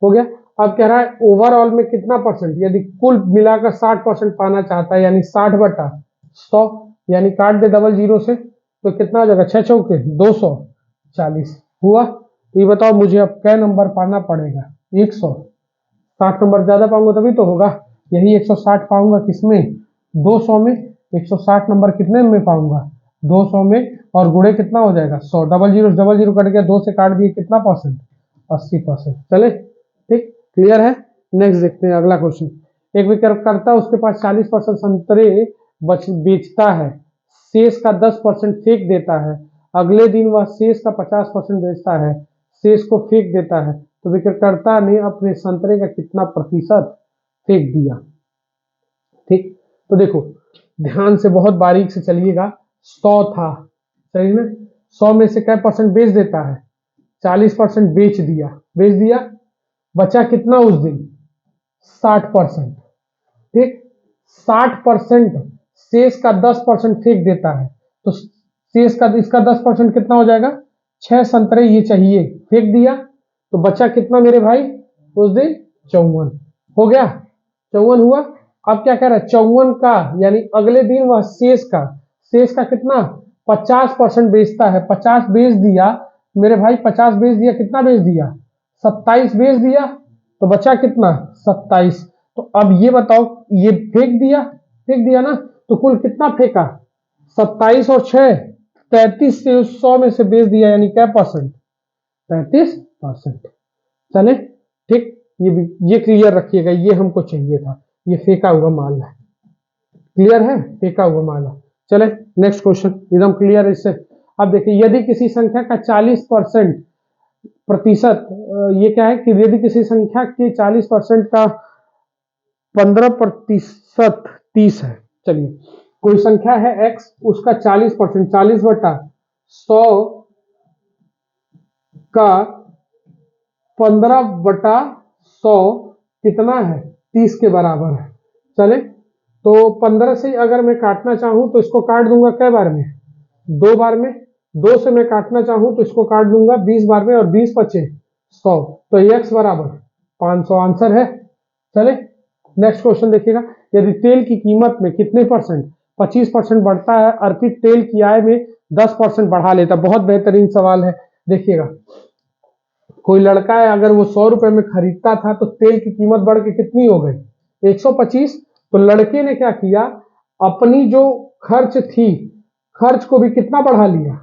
Speaker 1: हो गया, अब कह रहा है ओवरऑल में कितना परसेंट, यदि कुल मिलाकर 60% पाना चाहता है, यानी 60 बटा 100, यानी काट दे डबल जीरो से, तो कितना हो जाएगा 6 चौके 240 हुआ, तो ये बताओ मुझे अब क्या नंबर पाना पड़ेगा 160 नंबर ज्यादा पाऊंगा तभी तो होगा, यही 160 पाऊंगा किसमें 200 में, 160 नंबर कितने में पाऊंगा 200 में, और गुणे कितना हो जाएगा 100, डबल जीरो कट गया, 2 से काट दिए, कितना परसेंट 80%, चले ठीक, क्लियर है, नेक्स्ट देखते हैं अगला क्वेश्चन, एक विक्रेता उसके पास 40% संतरे बेचता है, शेष का 10% फेंक देता है, अगले दिन वह शेष का 50% बेचता है, शेष को फेंक देता है, तो विक्रेता ने अपने संतरे का कितना प्रतिशत फेंक दिया, ठीक, तो देखो ध्यान से बहुत बारीक से चलिएगा, 100 था सही में, 100 में से क्या परसेंट बेच देता है 40% बेच दिया, बचा कितना उस दिन 60%, ठीक, 60% शेष का 10% फेंक देता है, तो शेष का इसका 10% कितना हो जाएगा 6 संतरे ये चाहिए फेंक दिया, तो बचा कितना मेरे भाई उस दिन 54 हो गया, 54 हुआ, अब क्या कह रहा है 54 का, यानी अगले दिन वह शेष का कितना 50% बेचता है, 50 बेच दिया मेरे भाई, 50 बेच दिया, कितना बेच दिया 27 बेच दिया, तो बचा कितना 27, तो अब ये बताओ ये फेंक दिया ना, तो कुल कितना फेंका 27 और 6 33 से 100 में से बेच दिया, यानी क्या परसेंट? 33%। चले ठीक, ये क्लियर रखिएगा, ये हमको चाहिए था, ये फेंका हुआ माल है। क्लियर है, फेंका हुआ माल है। चले नेक्स्ट क्वेश्चन, एकदम क्लियर है इससे। अब देखिए, यदि किसी संख्या का 40% प्रतिशत, ये क्या है कि यदि किसी संख्या के 40% का 15% 30 है। चलिए, कोई संख्या है x, उसका 40%, 40/100 का 15/100 कितना है? 30 के बराबर है। चले, तो 15 से अगर मैं काटना चाहूं तो इसको काट दूंगा कै बार में? 2 बार में। 2 से मैं काटना चाहूं तो इसको काट दूंगा 20 बार में, और 20 बचे 100, तो x बराबर 500 आंसर है। चले नेक्स्ट क्वेश्चन देखिएगा, यदि तेल की कीमत में कितने परसेंट 25% बढ़ता है, अर्पित तेल की आय में 10% बढ़ा लेता। बहुत बेहतरीन सवाल है। देखिएगा, कोई लड़का है, अगर वो 100 रुपए में खरीदता था तो तेल की कीमत बढ़ के कितनी हो गई? 125। तो लड़के ने क्या किया, अपनी जो खर्च थी, खर्च को भी कितना बढ़ा लिया?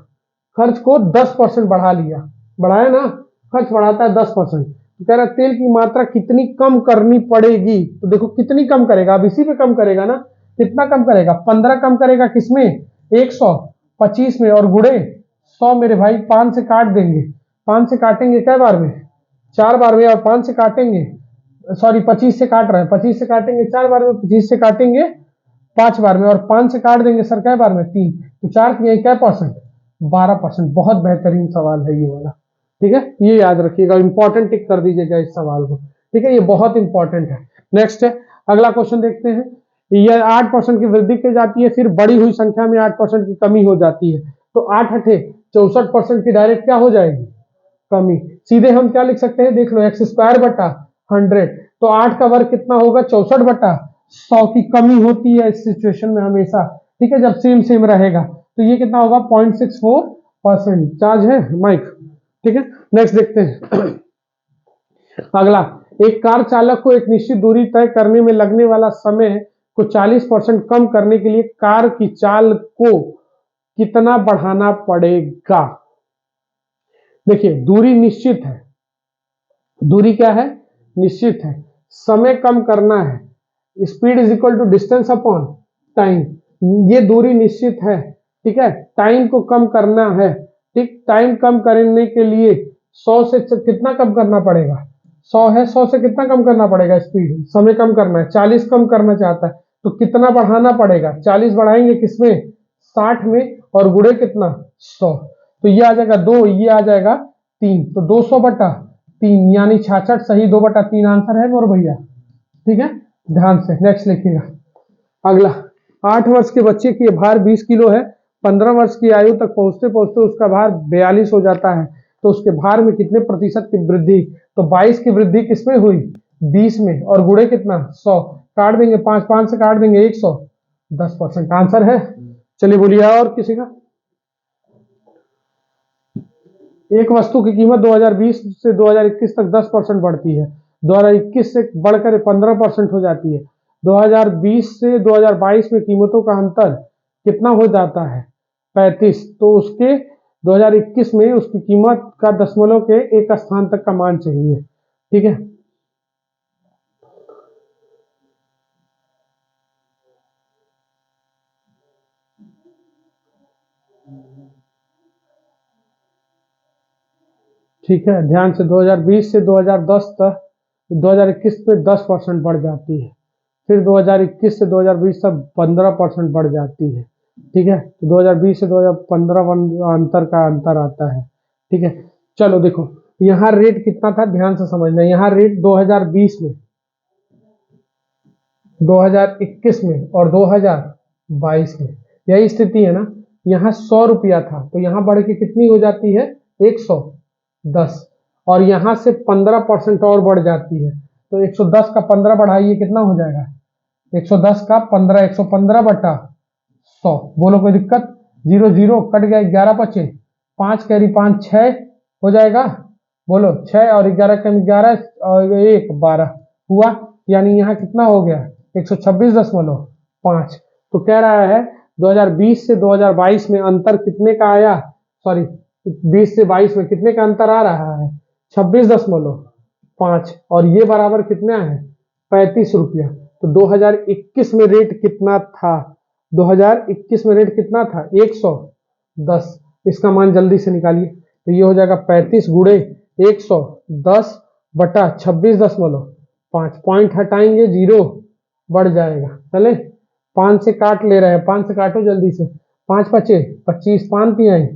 Speaker 1: खर्च को 10% बढ़ा लिया। बढ़ाया ना, खर्च बढ़ाता है 10%। तो कह रहा तेल की मात्रा कितनी कम करनी पड़ेगी? तो देखो कितनी कम करेगा, अब इसी पे कम करेगा ना। कितना कम करेगा? 15 कम करेगा किसमें? 125 में, और गुड़े 100 मेरे भाई 5 से काट देंगे। 5 से काटेंगे कै बार में? 4 बार में। और 5 से काटेंगे, सॉरी 25 से काट रहे हैं, 25 से काटेंगे 4 बार में, 25 से काटेंगे 5 बार में, और 5 से काट देंगे सर कै बार में? 3। तो 4 किए क्या परसेंट? 12%। बहुत बेहतरीन सवाल है ये वाला। ठीक है, ये याद रखिएगा, इंपॉर्टेंट टिक कर दीजिएगा इस सवाल को। ठीक है, ये बहुत इंपॉर्टेंट है। नेक्स्ट है, अगला क्वेश्चन देखते हैं। यह 8% की वृद्धि की जाती है, फिर बड़ी हुई संख्या में 8% की कमी हो जाती है, तो 8 अठे 64% की डायरेक्ट क्या हो जाएगी? कमी। सीधे हम क्या लिख सकते हैं, देख लो, x²/100। तो 8 का वर्ग कितना होगा? 64/100 की कमी होती है इस सिचुएशन में हमेशा। ठीक है, जब सेम सेम रहेगा। तो ये कितना होगा? 0.64%। चार्ज है माइक। ठीक है, नेक्स्ट देखते हैं। अगला, एक कार चालक को एक निश्चित दूरी तय करने में लगने वाला समय को 40% कम करने के लिए कार की चाल को कितना बढ़ाना पड़ेगा? देखिए, दूरी निश्चित है। दूरी क्या है? निश्चित है। समय कम करना है। Speed is equal to distance upon time. ये दूरी निश्चित है। ठीक है, टाइम को कम करना है। ठीक, टाइम कम करने के लिए 100 से कितना कम करना पड़ेगा? 100 है, 100 से कितना कम करना पड़ेगा? स्पीड, समय कम करना है, 40 कम करना चाहता है, तो कितना बढ़ाना पड़ेगा? 40 बढ़ाएंगे किसमें? 60 में, और गुड़े कितना? 100। तो ये आ जाएगा 2, ये आ जाएगा 3, तो 200/3, यानी 66 सही, 2/3 आंसर है मोर भैया। ठीक है, ध्यान से नेक्स्ट लिखिएगा। अगला, 8 वर्ष के बच्चे की भार 20 किलो है, 15 वर्ष की आयु तक पहुंचते पहुंचते उसका भार 42 हो जाता है, तो उसके भार में कितने प्रतिशत की वृद्धि? तो 22 की वृद्धि किसमें हुई? 20 में, और गुड़े कितना? 100। काट देंगे 5, 5 से काट देंगे 100, 10% आंसर है। चलिए बोलिए, और किसी का? एक वस्तु की कीमत 2020 से 2021 तक 10% बढ़ती है, 2021 से बढ़कर 15% हो जाती है, 2020 से 2022 में कीमतों का अंतर कितना हो जाता है? 35। तो उसके 2021 में उसकी कीमत का दशमलव के एक स्थान तक का मान चाहिए। ठीक है, ठीक है, ध्यान से। 2020 से 2010 तक, 2021 पे 10% बढ़ जाती है, फिर 2021 से 2020 तक 15% बढ़ जाती है। ठीक है, तो 2020 से 2015 अंतर का अंतर आता है। ठीक है, चलो देखो, यहाँ रेट कितना था, ध्यान से समझना। यहाँ रेट 2020 में, 2021 में और 2022 में, यही स्थिति है ना। यहाँ 100 रुपया था, तो यहाँ बढ़ के कितनी हो जाती है? 110। और यहाँ से 15% और बढ़ जाती है, तो 110 का 15 बढ़ाइए, कितना हो जाएगा? 110 का 15, 115/100। बोलो कोई दिक्कत? 0 0 कट गया, 11 बचे, 5 कैरी 5, 6 हो जाएगा। बोलो, 6 और 11 कम 11 और 1 12 हुआ, यानी यहाँ कितना हो गया? 126.5। तो कह रहा है 2020 से 2022 में अंतर कितने का आया, सॉरी 20 से 22 में कितने का अंतर आ रहा है, 26.5, और ये बराबर कितना है, 35 रुपया। तो 2021 में रेट कितना था, 2021 में रेट कितना था, 110। इसका मान जल्दी से निकालिए, तो ये हो जाएगा 35 गुणे 110 बटा 26.5, पॉइंट हटाएंगे 0 बढ़ जाएगा। चले 5 से काट ले रहे हैं, 5 से काटो जल्दी से, 5 पचे 25, 5 तिहाई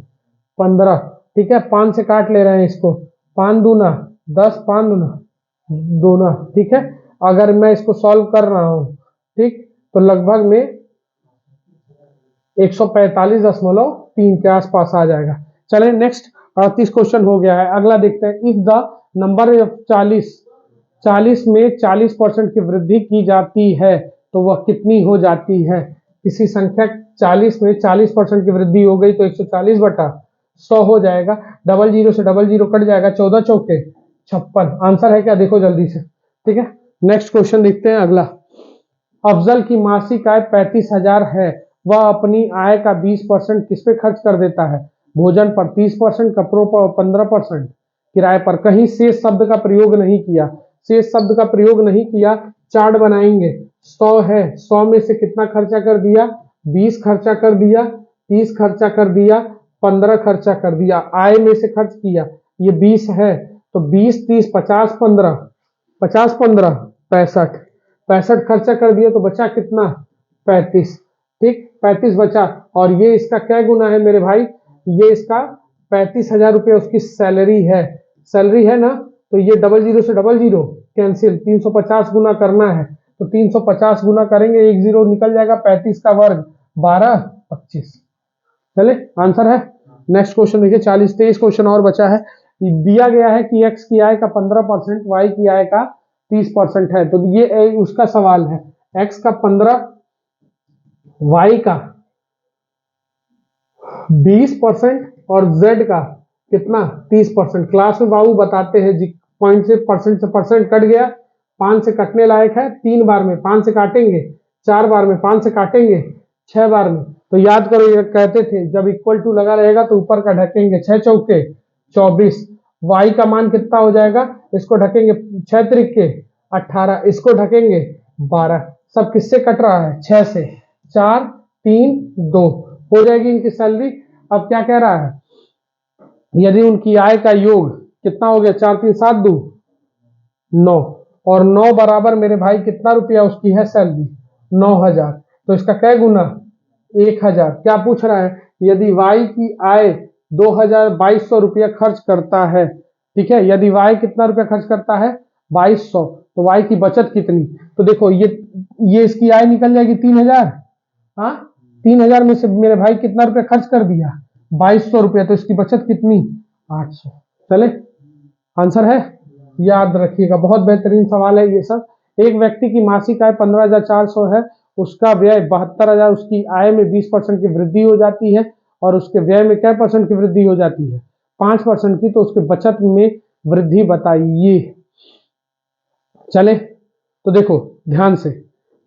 Speaker 1: 15, ठीक है। 5 से काट ले रहे हैं इसको, 5 दूना 10, 5 दूना दूना, ठीक है। अगर मैं इसको सॉल्व कर रहा हूं, ठीक, तो लगभग में 145.3 के आसपास आ जाएगा। चलें नेक्स्ट, 38 क्वेश्चन हो गया है। अगला देखते हैं, इफ द नंबर 40 में 40% की वृद्धि की जाती है तो वह कितनी हो जाती है। किसी संख्या 40 में 40% की वृद्धि हो गई तो 140/100 हो जाएगा। 00 से 00 कट जाएगा, 14 चौके 56। आंसर है क्या, देखो जल्दी से, ठीक है। नेक्स्ट क्वेश्चन देखते हैं अगला। अफजल की मासिक आय 35,000 है, वह अपनी आय का 20% किस पे खर्च कर देता है, भोजन पर 30%, कपड़ों पर 15%, किराए पर। कहीं शेष शब्द का प्रयोग नहीं किया, शेष शब्द का प्रयोग नहीं किया, चार्ट बनाएंगे। 100 है, 100 में से कितना खर्चा कर दिया, 20 खर्चा कर दिया, 30 खर्चा कर दिया, 15 खर्चा कर दिया, आय में से खर्च किया, ये 20 है, तो 20 30 50 15, 50 15 65, 65 खर्चा कर दिया तो बचा कितना, 35, ठीक, 35 बचा। और ये इसका क्या गुना है मेरे भाई, ये इसका 35,000 रुपये उसकी सैलरी है, सैलरी है ना। तो ये 00 से 00 कैंसिल, 350 गुना करना है, तो 350 गुना करेंगे, 1 0 निकल जाएगा, 35 का वर्ग 12 25। चले आंसर है। नेक्स्ट क्वेश्चन देखिए, 23 क्वेश्चन और बचा है। दिया गया है कि x की आय का 15%, y की आय का 30% है, तो ये उसका सवाल है। x का 15, y का 20% और z का कितना, 30%। क्लास में बाबू बताते हैं जी, पॉइंट से परसेंट कट गया, 5 से कटने लायक है, 3 बार में 5 से काटेंगे, 4 बार में 5 से काटेंगे, 6 बार में। तो याद करो, ये कहते थे जब इक्वल टू लगा रहेगा तो ऊपर का ढकेंगे, 6 चौके 24। y का मान कितना हो जाएगा, इसको ढकेंगे 6 त्रिके 18, इसको ढकेंगे 12। सब किससे कट रहा है, 6 से, 4 3 2 हो जाएगी इनकी सैलरी। अब क्या कह रहा है, यदि उनकी आय का योग कितना हो गया, 4 3 7 2 9, और 9 बराबर मेरे भाई कितना रुपया उसकी है सैलरी, 9,000, तो इसका क्या गुना, 1,000। क्या पूछ रहा है, यदि y की आय 2,2200 रुपया खर्च करता है, ठीक है, यदि y कितना रुपया खर्च करता है, 2200, तो y की बचत कितनी। तो देखो ये इसकी आय निकल जाएगी 3,000, हाँ 3,000 में से मेरे भाई कितना रुपया खर्च कर दिया, 2200 रुपया, तो इसकी बचत कितनी, 800। चले आंसर है, याद रखिएगा, बहुत बेहतरीन सवाल है ये सब। एक व्यक्ति की मासिक आय 15,400 है, उसका व्यय 72,000, उसकी आय में 20% की वृद्धि हो जाती है, और उसके व्यय में क्या परसेंट की वृद्धि हो जाती है, 5% की, तो उसके बचत में वृद्धि बताइए। चले तो देखो ध्यान से,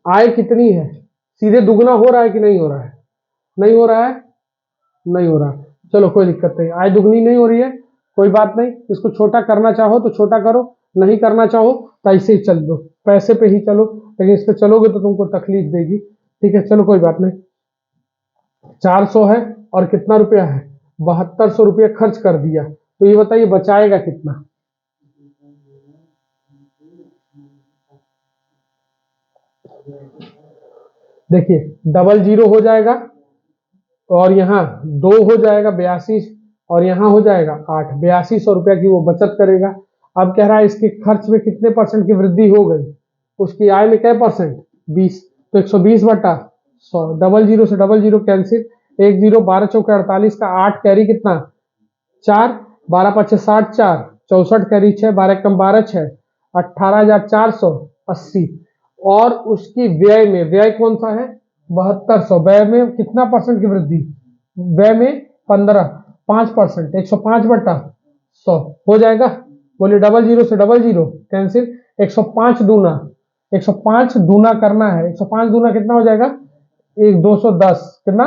Speaker 1: आय कितनी है, सीधे दुगना हो रहा है कि नहीं हो रहा है, नहीं हो रहा है, नहीं हो रहा है, चलो कोई दिक्कत नहीं, आय दुगनी नहीं हो रही है, कोई बात नहीं, इसको छोटा करना चाहो तो छोटा करो, नहीं करना चाहो तो ऐसे ही चल दो, पैसे पे ही चलो, लेकिन इस पे चलोगे तो तुमको तकलीफ देगी, ठीक है। चलो कोई बात नहीं, 400 है और कितना रुपया है, 7200 रुपया खर्च कर दिया, तो ये बताइए बचाएगा कितना, देखिए 00 हो जाएगा, और यहाँ 2 हो जाएगा 82, और यहाँ हो जाएगा 8, 8200 रुपया की वो बचत करेगा। अब कह रहा है इसके खर्च में कितने परसेंट की वृद्धि हो गई, उसकी आय में क्या परसेंट, 20, तो 120/100, 00 से 00 कैंसिल, 1 0 12 चौके 48 का 8 कैरी कितना, 4, 12 5 60 4, 64 कैरी 6, 12 कम 12 6, 18,480। और उसकी व्यय में, व्यय कौन सा है, 7200, व्यय में कितना परसेंट की वृद्धि, व्यय में 5%, 105/100 हो जाएगा। बोलिए 00 से 00 कैंसिल, 105 दूना, 105 दूना करना है, 105 दूना कितना हो जाएगा, एक 210 कितना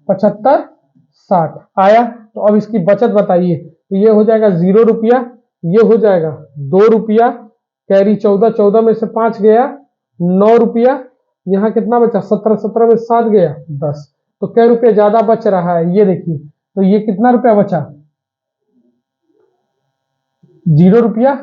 Speaker 1: 75 60 आया। तो अब इसकी बचत बताइए। तो ये हो जाएगा 0 रुपया, ये हो जाएगा 2 रुपया, कैरी 14, 14 में से 5 गया 9 रुपया, यहाँ कितना बचा 17, 17 में 7 गया 10। तो कै रुपया ज्यादा बच रहा है ये देखिए। तो ये कितना रुपया बचा 0 रुपया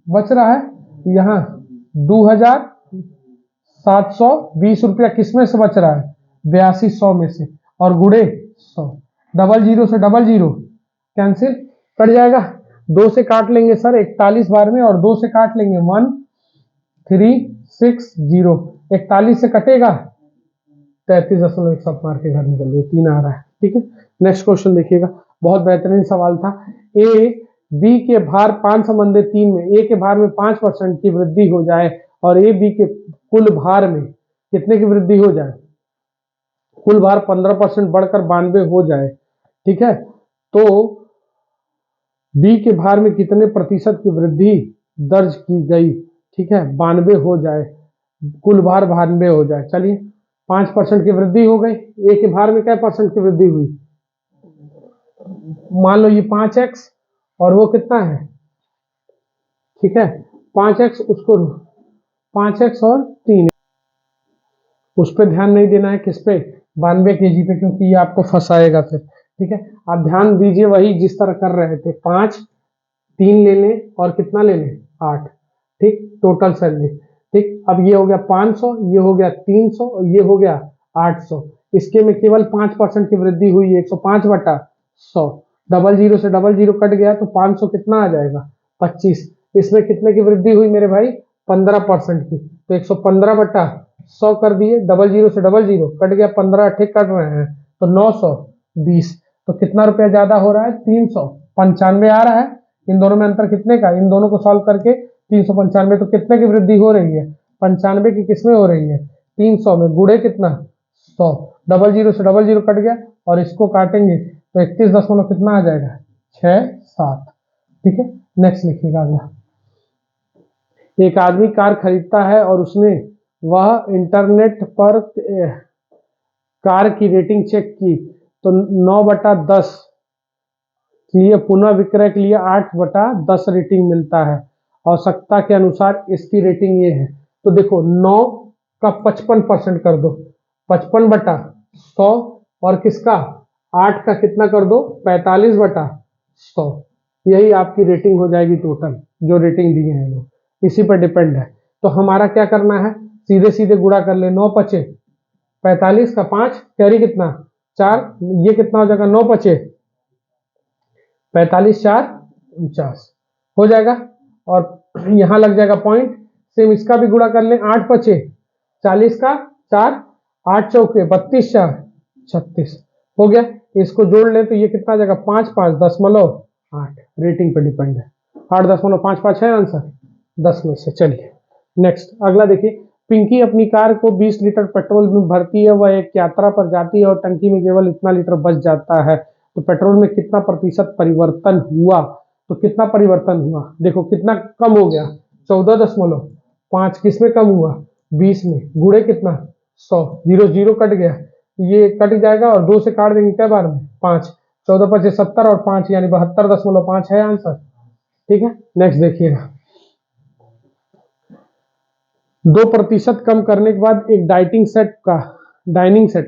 Speaker 1: बच रहा है। यहाँ 2720 रुपया किसमें से बच रहा है 8200 में से, और गुड़े 100, डबल जीरो से डबल जीरो कैंसिल कट जाएगा। 2 से काट लेंगे सर 41 बार में, और 2 से काट लेंगे 1360, 41 से कटेगा 33.1 मार के घर निकल गए, 3 आ रहा है। ठीक है, नेक्स्ट क्वेश्चन देखिएगा, बहुत बेहतरीन सवाल था। ए बी के भार 5 संबंधित 3 में ए के भार में 5% की वृद्धि हो जाए और ए बी के कुल भार में कितने की वृद्धि हो जाए, कुल भार 15% बढ़कर 92 हो जाए। ठीक है, तो बी के भार में कितने प्रतिशत की वृद्धि दर्ज की गई। ठीक है, 92 हो जाए, कुल भार 92 हो जाए। चलिए 5% की वृद्धि हो गई, ए के भार में क्या परसेंट की वृद्धि हुई, मान लो ये 5x और वो कितना है, ठीक है 5x, उसको 5x और 3, उस पर ध्यान नहीं देना है, किस पे 92 kg पे, क्योंकि ये आपको फंसाएगा फिर। ठीक है, आप ध्यान दीजिए वही जिस तरह कर रहे थे, 5 3 ले लें और कितना ले लें 8। ठीक, टोटल सैलरी। ठीक, अब ये हो गया 500, ये हो गया 300 और ये हो गया 800। इसके में केवल 5% की वृद्धि हुई है, 105/100। डबल जीरो से डबल जीरो कट गया तो 500 कितना आ जाएगा 25। इसमें कितने की वृद्धि हुई मेरे भाई 15% की, तो 115/100 कर दिए। डबल जीरो से डबल जीरो कट गया, 15 ठीक कट रहे हैं तो 920। तो कितना रुपया ज्यादा हो रहा है 395 आ रहा है। इन दोनों में अंतर कितने का, इन दोनों को सॉल्व करके 395, तो कितने की वृद्धि हो रही है 95 की, किसमें हो रही है 300 में, गुड़े कितना 100। डबल जीरो से डबल जीरो कट गया और इसको काटेंगे तो 31 दशमलव कितना आ जाएगा 67। ठीक है, नेक्स्ट लिखिएगा अगला। एक आदमी कार खरीदता है और उसने वह इंटरनेट पर कार की रेटिंग चेक की तो 9/10 के लिए पुनः विक्रय के लिए 8/10 रेटिंग मिलता है। आवश्यकता के अनुसार इसकी रेटिंग ये है। तो देखो 9 का 55% कर दो, 55/100, और किसका 8 का कितना कर दो 45/100। यही आपकी रेटिंग हो जाएगी टोटल, जो रेटिंग दिए हैं लोग, इसी पर डिपेंड है। तो हमारा क्या करना है, सीधे सीधे गुणा कर ले, 9 पचे 45 का 5 कैरी कितना 4, ये कितना हो जाएगा 9 पचे 45 4 49 हो जाएगा, और यहां लग जाएगा पॉइंट। सेम इसका भी गुणा कर लें, 8 पचे 40 का 4, 8 चौके 32 4 36 हो गया। इसको जोड़ लें तो ये कितना आ जाएगा 5.5 रेटिंग पे डिपेंड है, 8.55 है आंसर 10 में से। चलिए नेक्स्ट अगला देखिए। पिंकी अपनी कार को 20 लीटर पेट्रोल में भरती है, वह एक यात्रा पर जाती है और टंकी में केवल इतना लीटर बच जाता है, तो पेट्रोल में कितना प्रतिशत परिवर्तन हुआ। तो कितना परिवर्तन हुआ, देखो कितना कम हो गया 14.5, किसमें कम हुआ 20 में, गुड़े कितना 100, 0 0 कट गया, ये कट जाएगा और 2 से काट देंगे क्या बार में 5, 14 5 70 और 5 यानी 72.5 है आंसर। ठीक है, नेक्स्ट देखिएगा। 2% कम करने के बाद एक डाइनिंग सेट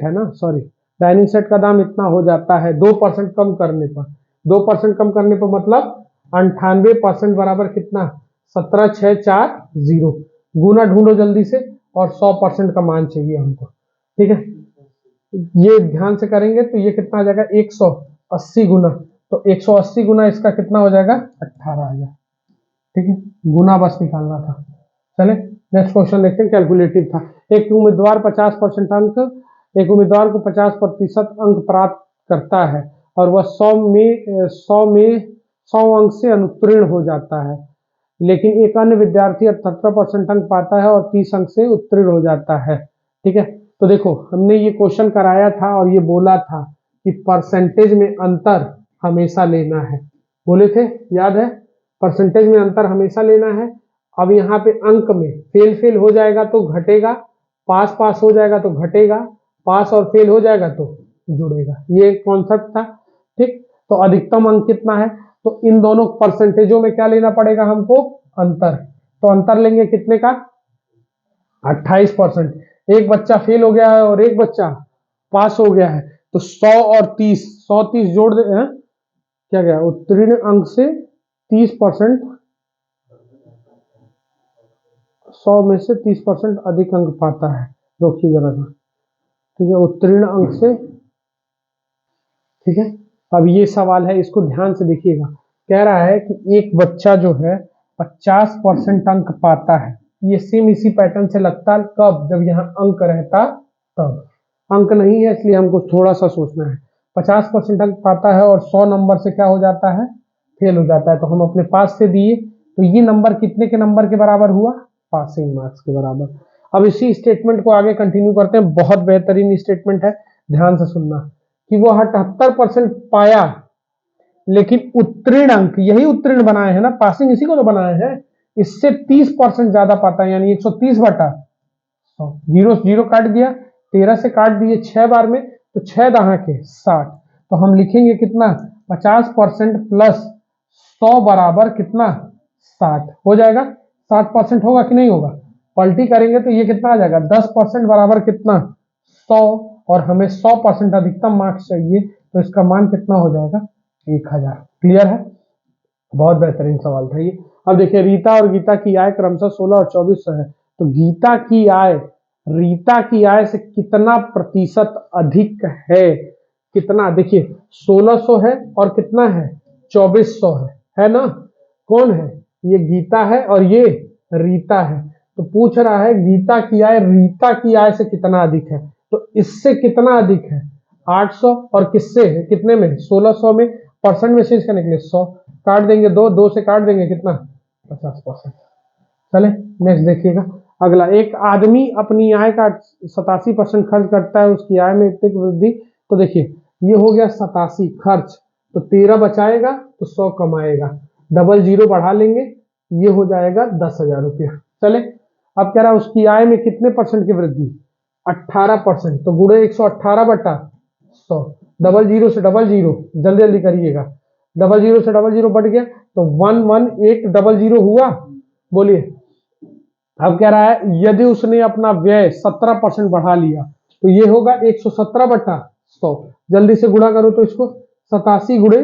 Speaker 1: है ना, सॉरी डाइनिंग सेट का दाम इतना हो जाता है 2% कम करने पर। 2% कम करने पर मतलब 98% बराबर कितना 17,640। गुना ढूंढो जल्दी से, और 100% का मान चाहिए हमको। ठीक है, ये ध्यान से करेंगे तो ये कितना आ जाएगा 180 गुना, तो 180 गुना इसका कितना हो जाएगा 18,000। ठीक है, गुना बस निकालना था। चले नेक्स्ट क्वेश्चन देखते हैं, कैलकुलेटिव था। एक उम्मीदवार 50% अंक, एक उम्मीदवार को 50% अंक प्राप्त करता है और वह 100 अंक से अनुत्तीर्ण हो जाता है, लेकिन एक अन्य विद्यार्थी 78% अंक पाता है और 30 अंक से उत्तीर्ण हो जाता है। ठीक है, तो देखो हमने ये क्वेश्चन कराया था और ये बोला था कि परसेंटेज में अंतर हमेशा लेना है, बोले थे याद है, परसेंटेज में अंतर हमेशा लेना है। अब यहाँ पे अंक में फेल हो जाएगा तो घटेगा, पास हो जाएगा तो घटेगा, पास और फेल हो जाएगा तो जुड़ेगा, ये कॉन्सेप्ट था। ठीक, तो अधिकतम अंक कितना है, तो इन दोनों परसेंटेजों में क्या लेना पड़ेगा हमको, अंतर। तो अंतर लेंगे कितने का, 28%। एक बच्चा फेल हो गया है और एक बच्चा पास हो गया है, तो 100 और 30, 130 जोड़ दे क्या गया, उत्तीर्ण अंक से 30%, 100 में से 30% अधिक अंक पाता है। रोकिए जरा सा, ठीक है, उत्तीर्ण अंक से, ठीक है। अब ये सवाल है, इसको ध्यान से देखिएगा। कह रहा है कि एक बच्चा जो है 50% अंक पाता है, ये सेम इसी पैटर्न से लगता है, कब, जब यहाँ अंक रहता तब। अंक नहीं है इसलिए हमको थोड़ा सा सोचना है। 50% अंक पाता है और 100 नंबर से क्या हो जाता है, फेल हो जाता है, तो हम अपने पास से दिए, तो ये नंबर कितने के नंबर के बराबर हुआ, पासिंग मार्क्स के बराबर। अब इसी स्टेटमेंट को आगे कंटिन्यू करते हैं, बहुत बेहतरीन स्टेटमेंट है, ध्यान से सुनना, कि वो 78% पाया लेकिन उत्तीर्ण अंक, यही उत्तीर्ण बनाए हैं ना, पासिंग इसी को तो बनाए हैं, इससे 30% ज्यादा पाता है, यानी 130/100। जीरो जीरो काट दिया, 13 से काट दिए 6 बार में, तो 6 दहा के 60, तो हम लिखेंगे कितना, 50% प्लस 100 बराबर कितना, 60 हो जाएगा। 60% होगा कि नहीं होगा, पलटी करेंगे तो ये कितना आ जाएगा, 10% बराबर कितना, 100, और हमें 100% अधिकतम मार्क्स चाहिए, तो इसका मान कितना हो जाएगा, 1000। क्लियर है, बहुत बेहतरीन सवाल था ये। अब देखिए, रीता और गीता की आय क्रमशः 16 और 2400 है, तो गीता की आय रीता की आय से कितना प्रतिशत अधिक है, कितना, देखिए 1600 है और कितना है, 2400 है ना, कौन है, ये गीता है और ये रीता है। तो पूछ रहा है गीता की आय रीता की आय से कितना अधिक है, तो इससे कितना अधिक है, 800, और किससे है, कितने में, 1600 में, परसेंट में चेंज करने के लिए 100 काट देंगे, दो से काट देंगे कितना, 50%। चले नेक्स्ट देखिएगा अगला, एक आदमी अपनी आय का 87% खर्च करता है, उसकी आय में इतनी वृद्धि, तो देखिए ये हो गया 87 खर्च, तो 13 बचाएगा तो 100 कमाएगा, डबल जीरो बढ़ा लेंगे, ये हो जाएगा 10,000 रुपया। चले, अब कह रहा है उसकी आय में कितने परसेंट की वृद्धि, 18%, तो गुणे 118/100, डबल जीरो से डबल जीरो, जल्दी जल्दी करिएगा, डबल जीरो से डबल जीरो बढ़ गया, तो 11800 हुआ, बोलिए। अब कह रहा है यदि उसने अपना व्यय 17% बढ़ा लिया, तो ये होगा 117/100, जल्दी से गुणा करो तो इसको, 87 गुणे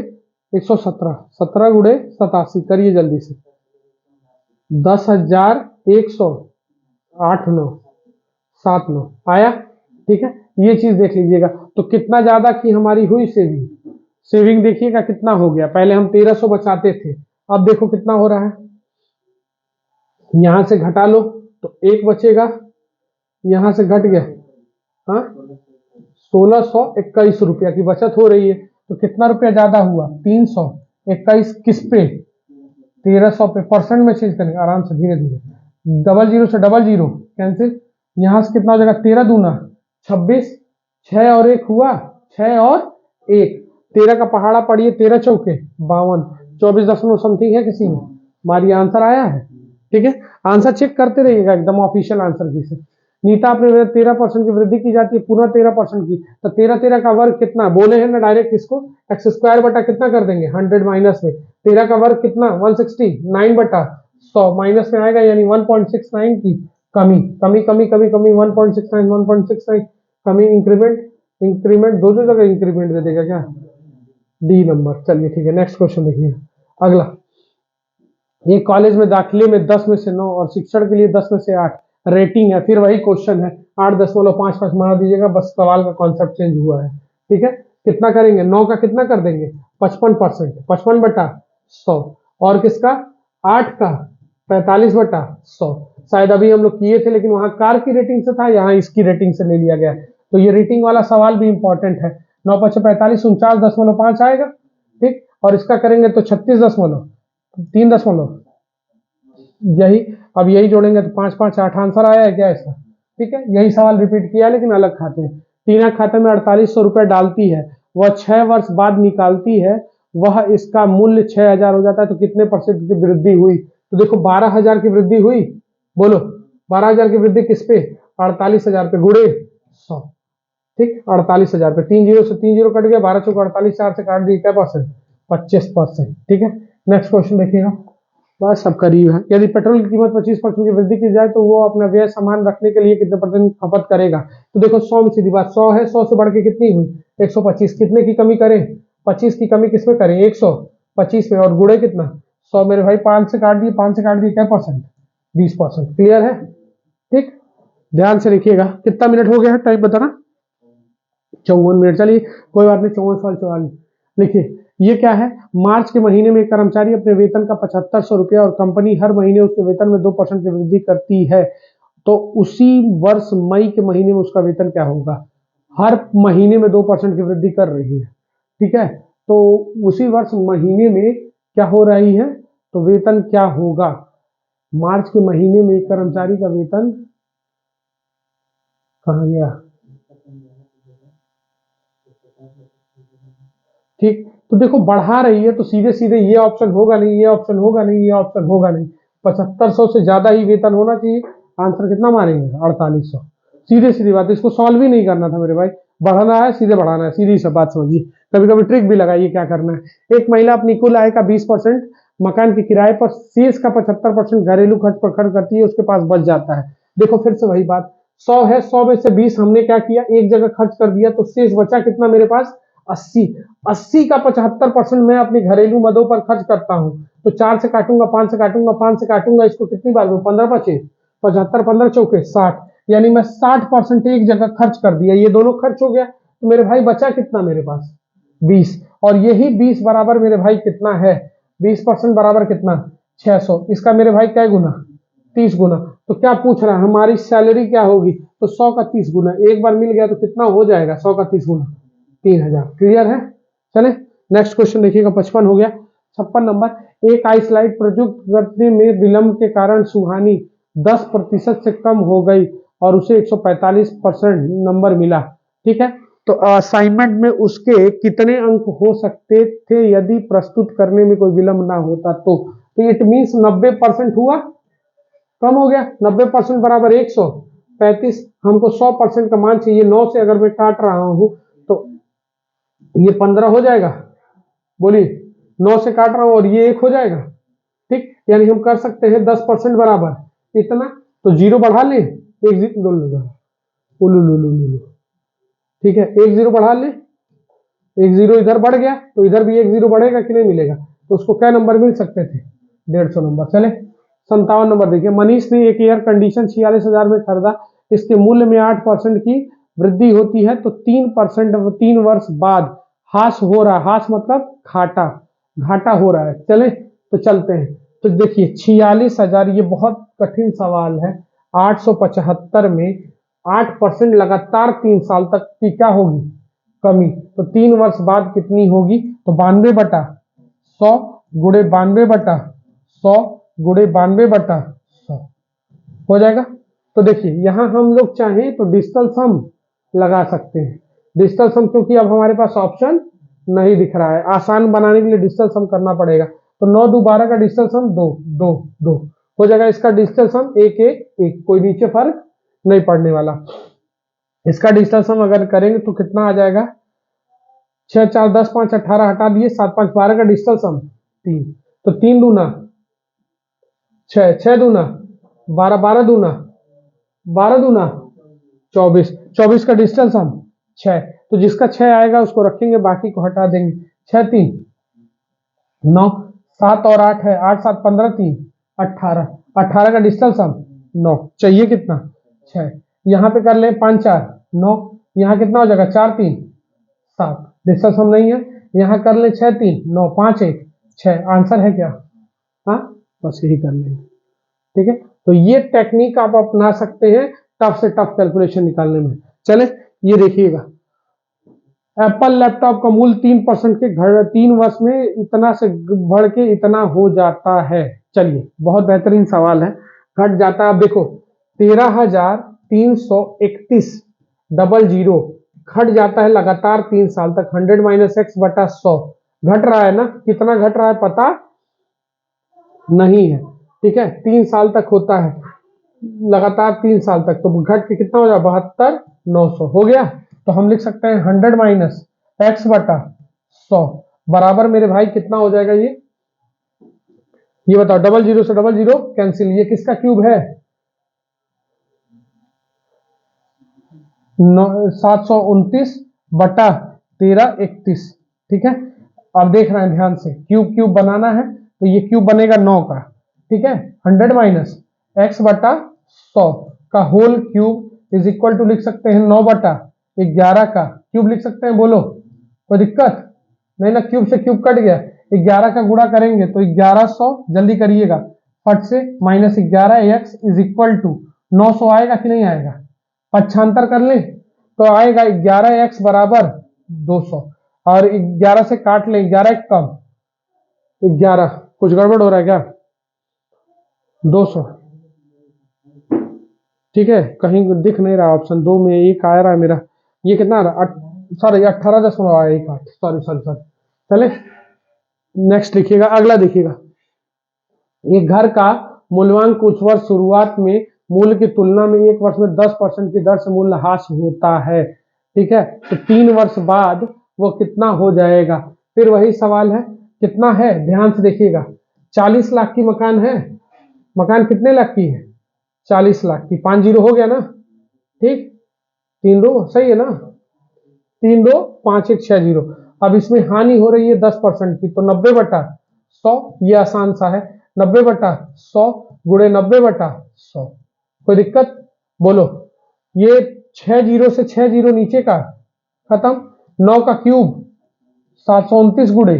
Speaker 1: 117, 17 गुणे 87, करिए जल्दी से, 10,100, 8979 आया, ठीक है। ये चीज देख लीजिएगा, तो कितना ज्यादा की हमारी हुई सेविंग, सेविंग देखिएगा कितना हो गया, पहले हम 1300 बचाते थे, अब देखो कितना हो रहा है, यहां से घटा लो तो 1 बचेगा, यहां से घट गया, हाँ 1621 रुपया की बचत हो रही है, तो कितना रुपया ज्यादा हुआ, 321, किस पे, 1300 पे, परसेंट में चेंज करेंगे आराम से, धीरे धीरे, डबल जीरो से डबल जीरो कैंसिल, यहां से कितना हो जाएगा, 13 दूना 26, 6 और 1 हुआ, 6 और 1, 13 का पहाड़ा पड़िए, 13 चौके 52, 24 दशमलव समथिंग है किसी में, हमारी आंसर आया है, ठीक है। आंसर चेक करते रहिएगा, एकदम ऑफिशियल आंसर की से। नीता आपने 13% की वृद्धि की जाती है, पुनः 13% की, तो 13 का वर्ग कितना, बोले हैं ना डायरेक्ट इसको एक्स स्क्वायर बटा कितना कर देंगे, 100 माइनस में 13 का वर्ग कितना, 169/100 माइनस में आएगा, यानी 1.69 की कमी, कमी कमी कमी कमी 1.69 1.69 कमी, इंक्रीमेंट इंक्रीमेंट दोनों जगह इंक्रीमेंट दे देगा क्या, डी नंबर। चलिए ठीक है, नेक्स्ट क्वेश्चन देखिए अगला, एक कॉलेज में दाखिले में 10 में से 9 और शिक्षण के लिए 10 में से 8 रेटिंग है, फिर वही क्वेश्चन है, 8.55 मार दीजिएगा, बस सवाल का कॉन्सेप्ट चेंज हुआ है, ठीक है। कितना करेंगे, 9 का कितना कर देंगे, 55%, 55/100, और किसका, 8 का 45/100, शायद अभी हम लोग किए थे, लेकिन वहां कार की रेटिंग से था, यहाँ इसकी रेटिंग से ले लिया गया, तो ये रेटिंग वाला सवाल भी इंपॉर्टेंट है। 9 5 45, 49.5 आएगा, ठीक, और इसका करेंगे तो 36.3, यही, अब यही जोड़ेंगे तो 5 5 8 आंसर आया है क्या इसका, ठीक है। यही सवाल रिपीट किया लेकिन अलग खाते में, टीना खाते में 4800 रुपए डालती है, वह 6 वर्ष बाद निकालती है, वह इसका मूल्य 6000 हो जाता है, तो कितने परसेंट की वृद्धि हुई, तो देखो 12,000 की वृद्धि हुई, बोलो 12,000 की वृद्धि किस पे, 48,000 पे, गुणे 100, ठीक, 48,000 पे 3 जीरो से 3 जीरो कट गया, 12 चौक 48, 4 से काट दिए क्या परसेंट, 25%। ठीक है, नेक्स्ट क्वेश्चन देखिएगा, बस सब करीब है। यदि पेट्रोल की कीमत 25% की वृद्धि की जाए तो वो अपना व्यय सामान रखने के लिए कितने परसेंट खपत करेगा। तो देखो 100 में सीधी बात 100 है, 100 से बढ़ के कितनी हुई 125, कितने की कमी करें 25 की कमी किसमें करें 125 में, और गुणे कितना 100 मेरे भाई 5 से काट दिए, 5 से काट दिए क्या परसेंट 20%। क्लियर है, ठीक, ध्यान से लिखिएगा। कितना मिनट हो गया है टाइम बताना, 54 मिनट। चलिए कोई बात नहीं, 54 सवाल 44 लिखिए। ये क्या है, मार्च के महीने में एक कर्मचारी अपने वेतन का 7500 रुपया और कंपनी हर महीने उसके वेतन में 2% की वृद्धि करती है, तो उसी वर्ष मई के महीने में उसका वेतन क्या होगा। हर महीने में 2% की वृद्धि कर रही है, ठीक है, तो उसी वर्ष महीने में क्या हो रही है, तो वेतन क्या होगा। मार्च के महीने में एक कर्मचारी का वेतन कहाँ गया, ठीक, तो देखो बढ़ा रही है तो सीधे सीधे ये ऑप्शन होगा नहीं, ये ऑप्शन होगा नहीं, ये ऑप्शन होगा नहीं, 7500 से ज्यादा ही वेतन होना चाहिए। आंसर कितना मारेंगे 4800, सीधे सीधी बात, इसको सॉल्व ही नहीं करना था मेरे भाई, बढ़ाना है सीधे बढ़ाना है, सीधी सी बात समझिए। कभी कभी ट्रिक भी लगाइए, क्या करना है। एक महिला अपनी कुल आय का 20% मकान के किराए पर, शेष का 75% घरेलू खर्च पर खर्च करती है, उसके पास बच जाता है। देखो फिर से वही बात, 100 है, 100 में से 20 हमने क्या किया एक जगह खर्च कर दिया, तो शेष बचा कितना मेरे पास 80। 80 का 75% मैं अपनी घरेलू मदों पर खर्च करता हूं, तो 4 से काटूंगा, 5 से काटूंगा, 5 से काटूंगा, इसको कितनी बार में 15 बचे 75, 15 चौके 60, यानी मैं 60% एक जगह खर्च कर दिया, ये दोनों खर्च हो गया, तो मेरे भाई बचा कितना मेरे पास 20, और यही 20 बराबर मेरे भाई कितना है 20% बराबर कितना 600, इसका मेरे भाई क्या गुना 30 गुना। तो क्या पूछ रहा है हमारी सैलरी क्या होगी, तो 100 का 30 गुना, एक बार मिल गया तो कितना हो जाएगा 100 का 30 गुना 3000। क्लियर है, चले नेक्स्ट क्वेश्चन देखिएगा, 55 हो गया। 56 नंबर, एक आइसलाइट प्रयुक्त करने में विलंब के कारण सुहानी 10% से कम हो गई और उसे 145% नंबर मिला, ठीक है, तो असाइनमेंट में उसके कितने अंक हो सकते थे यदि प्रस्तुत करने में कोई विलंब ना होता तो इट मीन्स 90% हुआ, कम हो गया, 90% बराबर 135, हमको 100% का मान चाहिए, 9 से अगर मैं काट रहा हूं तो ये 15 हो जाएगा, बोलिए 9 से काट रहा हूं और ये 1 हो जाएगा, ठीक, यानी हम कर सकते हैं 10% बराबर इतना, तो जीरो बढ़ा ले, एक जीरो, ठीक है, एक जीरो बढ़ा ले, एक जीरो इधर बढ़ गया तो इधर भी एक जीरो बढ़ेगा कि नहीं मिलेगा, तो उसको क्या नंबर मिल सकते थे 150 नंबर। चले 57 नंबर देखिए, मनीष ने एक एयर कंडीशन 46,000 में खरीदा, इसके मूल्य में 8% की वृद्धि होती है, तो 3% 3 वर्ष बाद हास हो रहा है, हास मतलब घाटा, घाटा हो रहा है। चले तो चलते हैं, तो देखिए 46,000, ये बहुत कठिन सवाल है, 875 में 8% लगातार 3 साल तक की क्या होगी कमी, तो 3 वर्ष बाद कितनी होगी, तो 92/100 गुणे 92/100 गुणे 92/100 हो जाएगा। तो देखिए यहां हम लोग चाहें तो डिजिटल सम लगा सकते हैं, डिजिटल सम क्योंकि अब हमारे पास ऑप्शन नहीं दिख रहा है, आसान बनाने के लिए डिजिटल सम करना पड़ेगा, तो 9 2 12 का डिजिटल सम 2 2 2 हो जाएगा, इसका डिजिटल सम 1 1 1, कोई नीचे फर्क नहीं पड़ने वाला। इसका डिजिटल सम अगर करेंगे तो कितना आ जाएगा, 6 4 10 5 18 हटा दिए, 7 5 12 का डिजिटल सम 3, तो 3 दूना 6, 6 दूना 12, 12 दूना 12 दूना 24, 24 का डिजिटल सम 6, तो जिसका 6 आएगा उसको रखेंगे, बाकी को हटा देंगे, 6 3 9, 7 और 8 है, 8 7 15 3 18, 18 का डिजिटल सम 9, चाहिए कितना 6, यहाँ पे कर ले 5 4 9, यहाँ कितना हो जाएगा 4 3 7, डिजिटल सम नहीं है, यहाँ कर ले 6 3 9 5 1 6, आंसर है क्या, हाँ बस यही कर लेंगे, ठीक है। तो ये टेक्निक आप अपना सकते हैं टफ से टफ कैलकुलेशन निकालने में। चले ये देखिएगा, एप्पल लैपटॉप का मूल्य 3% के घर 3 वर्ष में इतना से बढ़ के इतना हो जाता है। चलिए बहुत बेहतरीन सवाल है, घट जाता है, अब देखो 13,331 घट जाता है लगातार 3 साल तक, 100 - x/100 घट रहा है ना, कितना घट रहा है पता नहीं है, ठीक है, 3 साल तक होता है लगातार 3 साल तक, तो घट के कितना हो जाए 72,900 हो गया, तो हम लिख सकते हैं 100 माइनस एक्स बटा 100 बराबर मेरे भाई कितना हो जाएगा ये बताओ। डबल जीरो से डबल जीरो कैंसिल, ये किसका क्यूब है? 729 बटा 1331। ठीक है, अब देख रहे हैं ध्यान से, क्यूब क्यूब बनाना है तो ये क्यूब बनेगा 9 का। ठीक है, 100 माइनस एक्स बटा 100 का whole cube is equal to लिख सकते हैं 9 बटा 11 का क्यूब लिख सकते हैं। बोलो कोई दिक्कत नहीं ना? क्यूब से क्यूब कट गया, 11 का गुणा करेंगे तो 1100, जल्दी करिएगा फट से, minus 11x is equal to 900 आएगा कि नहीं आएगा? पक्षांतर कर ले तो आएगा 11x बराबर 200, और 11 से काट ले, 11 एक कम 11, कुछ गड़बड़ हो रहा है क्या? 200। ठीक है, कहीं दिख नहीं रहा ऑप्शन 2 में, एक आ रहा है मेरा, ये कितना आ रहा? Sorry 18.18, sorry sorry sorry. चले नेक्स्ट लिखिएगा, अगला देखिएगा। ये घर का मूल्यांक कुछ वर्ष शुरुआत में मूल्य की तुलना में एक वर्ष में 10% की दर से मूल्य ह्रास होता है। ठीक है, तो 3 वर्ष बाद वो कितना हो जाएगा? फिर वही सवाल है, कितना है? ध्यान से देखिएगा, 40 लाख की मकान है। मकान कितने लाख की है? 40 लाख की। 5 जीरो हो गया ना? ठीक, 3 दो सही है ना? 3 2 5 1 6 जीरो। अब इसमें हानि हो रही है 10% की, तो 90 बटा 100, ये आसान सा है, 90 बटा 100 गुणे 90 बटा 100। कोई दिक्कत? बोलो। ये 6 जीरो से 6 जीरो नीचे का खत्म, 9 का क्यूब 729 गुणे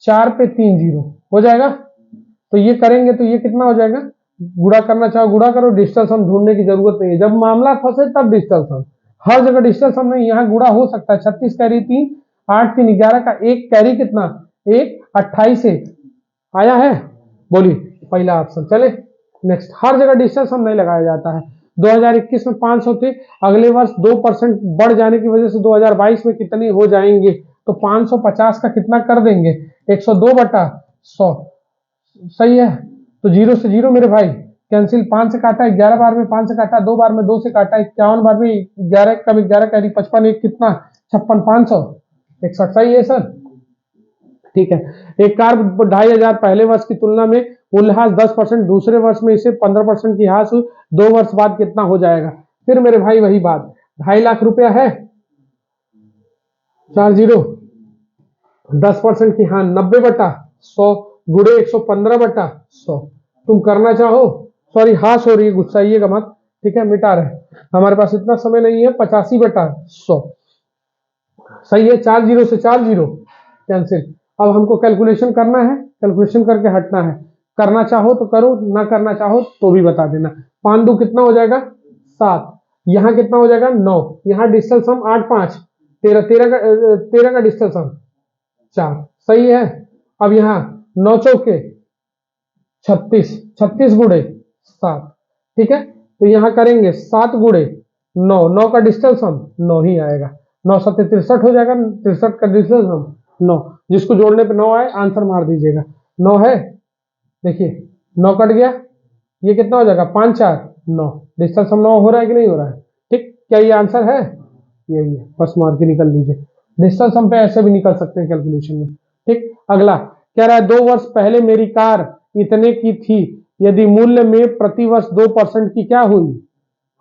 Speaker 1: 4 पे 3 जीरो हो जाएगा। तो ये करेंगे तो ये कितना हो जाएगा? गुणा करना चाहो गुणा करो, डिजिटल सम ढूंढने की जरूरत नहीं है। जब मामला फंसे तब डिजिटल सम, हर जगह डिजिटल सम नहीं, यहाँ गुणा हो सकता है। 36 कैरी 3, 8 3 11 का एक कैरी कितना? 1 28 से आया है। बोलिए पहला ऑप्शन। चले नेक्स्ट, हर जगह डिजिटल सम नहीं लगाया जाता है। 2021 में 500 थे, अगले वर्ष 2% बढ़ जाने की वजह से 2022 में कितने हो जाएंगे? तो 550 का कितना कर देंगे? 102 बटा 100। सही है, तो 0 से 0 मेरे भाई कैंसिल, 5 से काटा 11 बार में, 5 से काटा 2 बार में, 2 से काटा 51 बार में, 11 कभी 11 कैरी 55, एक कितना? 56 561। सही है सर? ठीक है, एक कार 2500 पहले वर्ष की तुलना में मूल्यह्रास 10%, दूसरे वर्ष में इसे 15% की ह्रास हुई, 2 वर्ष बाद कितना हो जाएगा? फिर मेरे भाई वही बात, 2.5 लाख रुपया है, 4 जीरो, 10% की हाँ 90 बटा 100 गुणे 115 बटा 100। तुम करना चाहो, सॉरी हास हो रही है, गुस्साइएगा मत। ठीक है, मिटा रहे, हमारे पास इतना समय नहीं है। 85 बटा 100 सही है। 4 जीरो से 4 जीरो कैंसिल। अब हमको कैलकुलेशन करना है, कैलकुलेशन करके हटना है। करना चाहो तो करो, ना करना चाहो तो भी बता देना। 5 2 कितना हो जाएगा? 7। यहाँ कितना हो जाएगा? 9। यहाँ डिजिटल सम 8 5 13 13 का डिजिटल सम 4। सही है। अब यहाँ 9 चौके 36, 36 गुणे 7। ठीक है, तो यहाँ करेंगे 7 गुणे 9, 9 का डिजिटल सम 9 ही आएगा। 9 7 63 हो जाएगा, 63 का डिजिटल सम 9। जिसको जोड़ने पे 9 आए आंसर मार दीजिएगा। 9 है, देखिए 9 कट गया, ये कितना हो जाएगा? 5 4 9। डिजिटल सम 9 हो रहा है कि नहीं हो रहा है? ठीक, क्या ये आंसर है? यही है, बस मार के निकल लीजिए। डिजिटल सम पे ऐसे भी निकल सकते हैं कैलकुलेशन में। ठीक, अगला कह रहा है 2 वर्ष पहले मेरी कार इतने की थी, यदि मूल्य में प्रति वर्ष 2% की क्या हुई?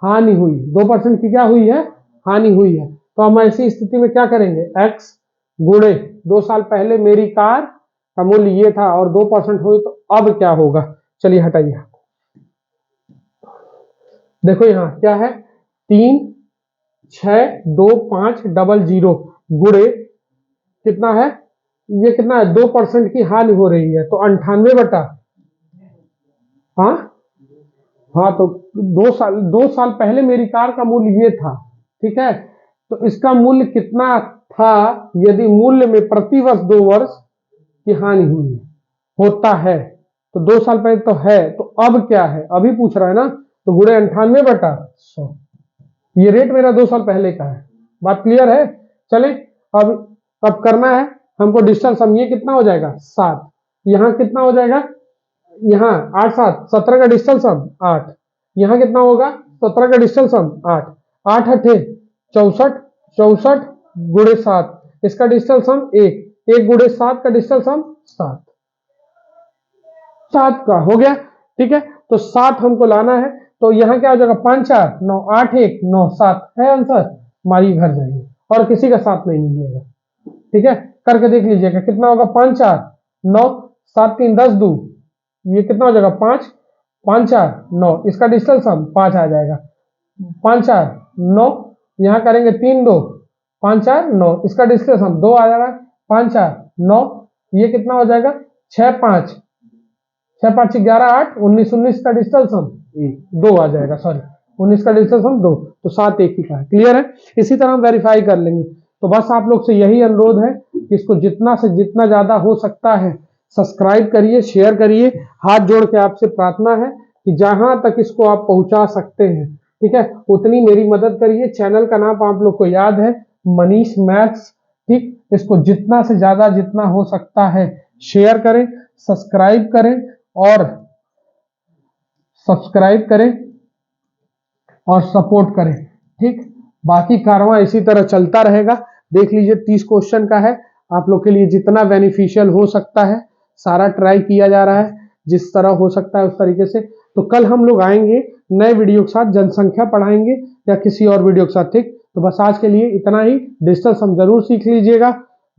Speaker 1: हानि हुई। 2% की क्या हुई है? हानि हुई है। तो हम ऐसी स्थिति में क्या करेंगे? x गुणे 2 साल पहले मेरी कार का मूल्य ये था और 2% हुई, तो अब क्या होगा? चलिए हटाइए, देखो यहाँ क्या है? 3 6 2 5 0 गुणे कितना है? ये कितना है? 2% की हानि हो रही है, तो 98 बटा, हाँ हाँ, तो 2 साल पहले मेरी कार का मूल्य ये था। ठीक है, तो इसका मूल्य कितना था यदि मूल्य में प्रति वर्ष 2 वर्ष की हानि हुई होता है? तो 2 साल पहले तो है, तो अब क्या है? अभी पूछ रहा है ना, तो गुणे 98 बटा 100। ये रेट मेरा 2 साल पहले का है। बात क्लियर है? चले अब करना है हमको डिजिटल सम। ये कितना हो जाएगा? 7। यहाँ कितना हो जाएगा? यहाँ 8 7 17 का डिजिटल सम 8। यहाँ कितना होगा? 17 का डिजिटल सम 8 8 8 64 64 गुणे 7, इसका डिजिटल सम 1, 1 गुणे 7 का डिजिटल सम 7, 7 का हो गया। ठीक है, तो 7 हमको लाना है, तो यहाँ क्या हो जाएगा 5 4 9 8 1 9 7 है आंसर, हमारी घर जाएंगे और किसी का साथ नहीं मिलेगा। ठीक है, करके देख लीजिएगा कितना होगा, 5 4 9 7 3 10 2, ये कितना हो जाएगा 5 5 4 9, इसका डिजिटल सम 5 आ जाएगा, 5 4 9, यहाँ करेंगे 3 2 5 4 9, इसका डिजिटल सम 2 आ जाएगा, 5 4 9, ये कितना हो जाएगा 6 5 6 5 11 8 19 19 का डिजिटल सम 2 आ जाएगा, सॉरी 19 का डिजिटल सम 2, तो 7 एक ही का है। क्लियर है, इसी तरह हम वेरीफाई कर लेंगे। तो बस आप लोग से यही अनुरोध है कि इसको जितना से जितना ज्यादा हो सकता है सब्सक्राइब करिए, शेयर करिए। हाथ जोड़ के आपसे प्रार्थना है कि जहां तक इसको आप पहुंचा सकते हैं, ठीक है, उतनी मेरी मदद करिए। चैनल का नाम आप लोग को याद है, मनीष मैथ्स। ठीक, इसको जितना से ज्यादा जितना हो सकता है शेयर करें, सब्सक्राइब करें और सपोर्ट करें। ठीक, बाकी कारवां इसी तरह चलता रहेगा। देख लीजिए 30 क्वेश्चन का है, आप लोग के लिए जितना बेनिफिशियल हो सकता है सारा ट्राई किया जा रहा है, जिस तरह हो सकता है उस तरीके से। तो कल हम लोग आएंगे नए वीडियो के साथ, जनसंख्या पढ़ाएंगे या किसी और वीडियो के साथ। ठीक, तो बस आज के लिए इतना ही। डिजिटल सम जरूर सीख लीजिएगा।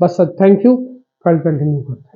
Speaker 1: बस थैंक यू, कल कंटिन्यू करते हैं।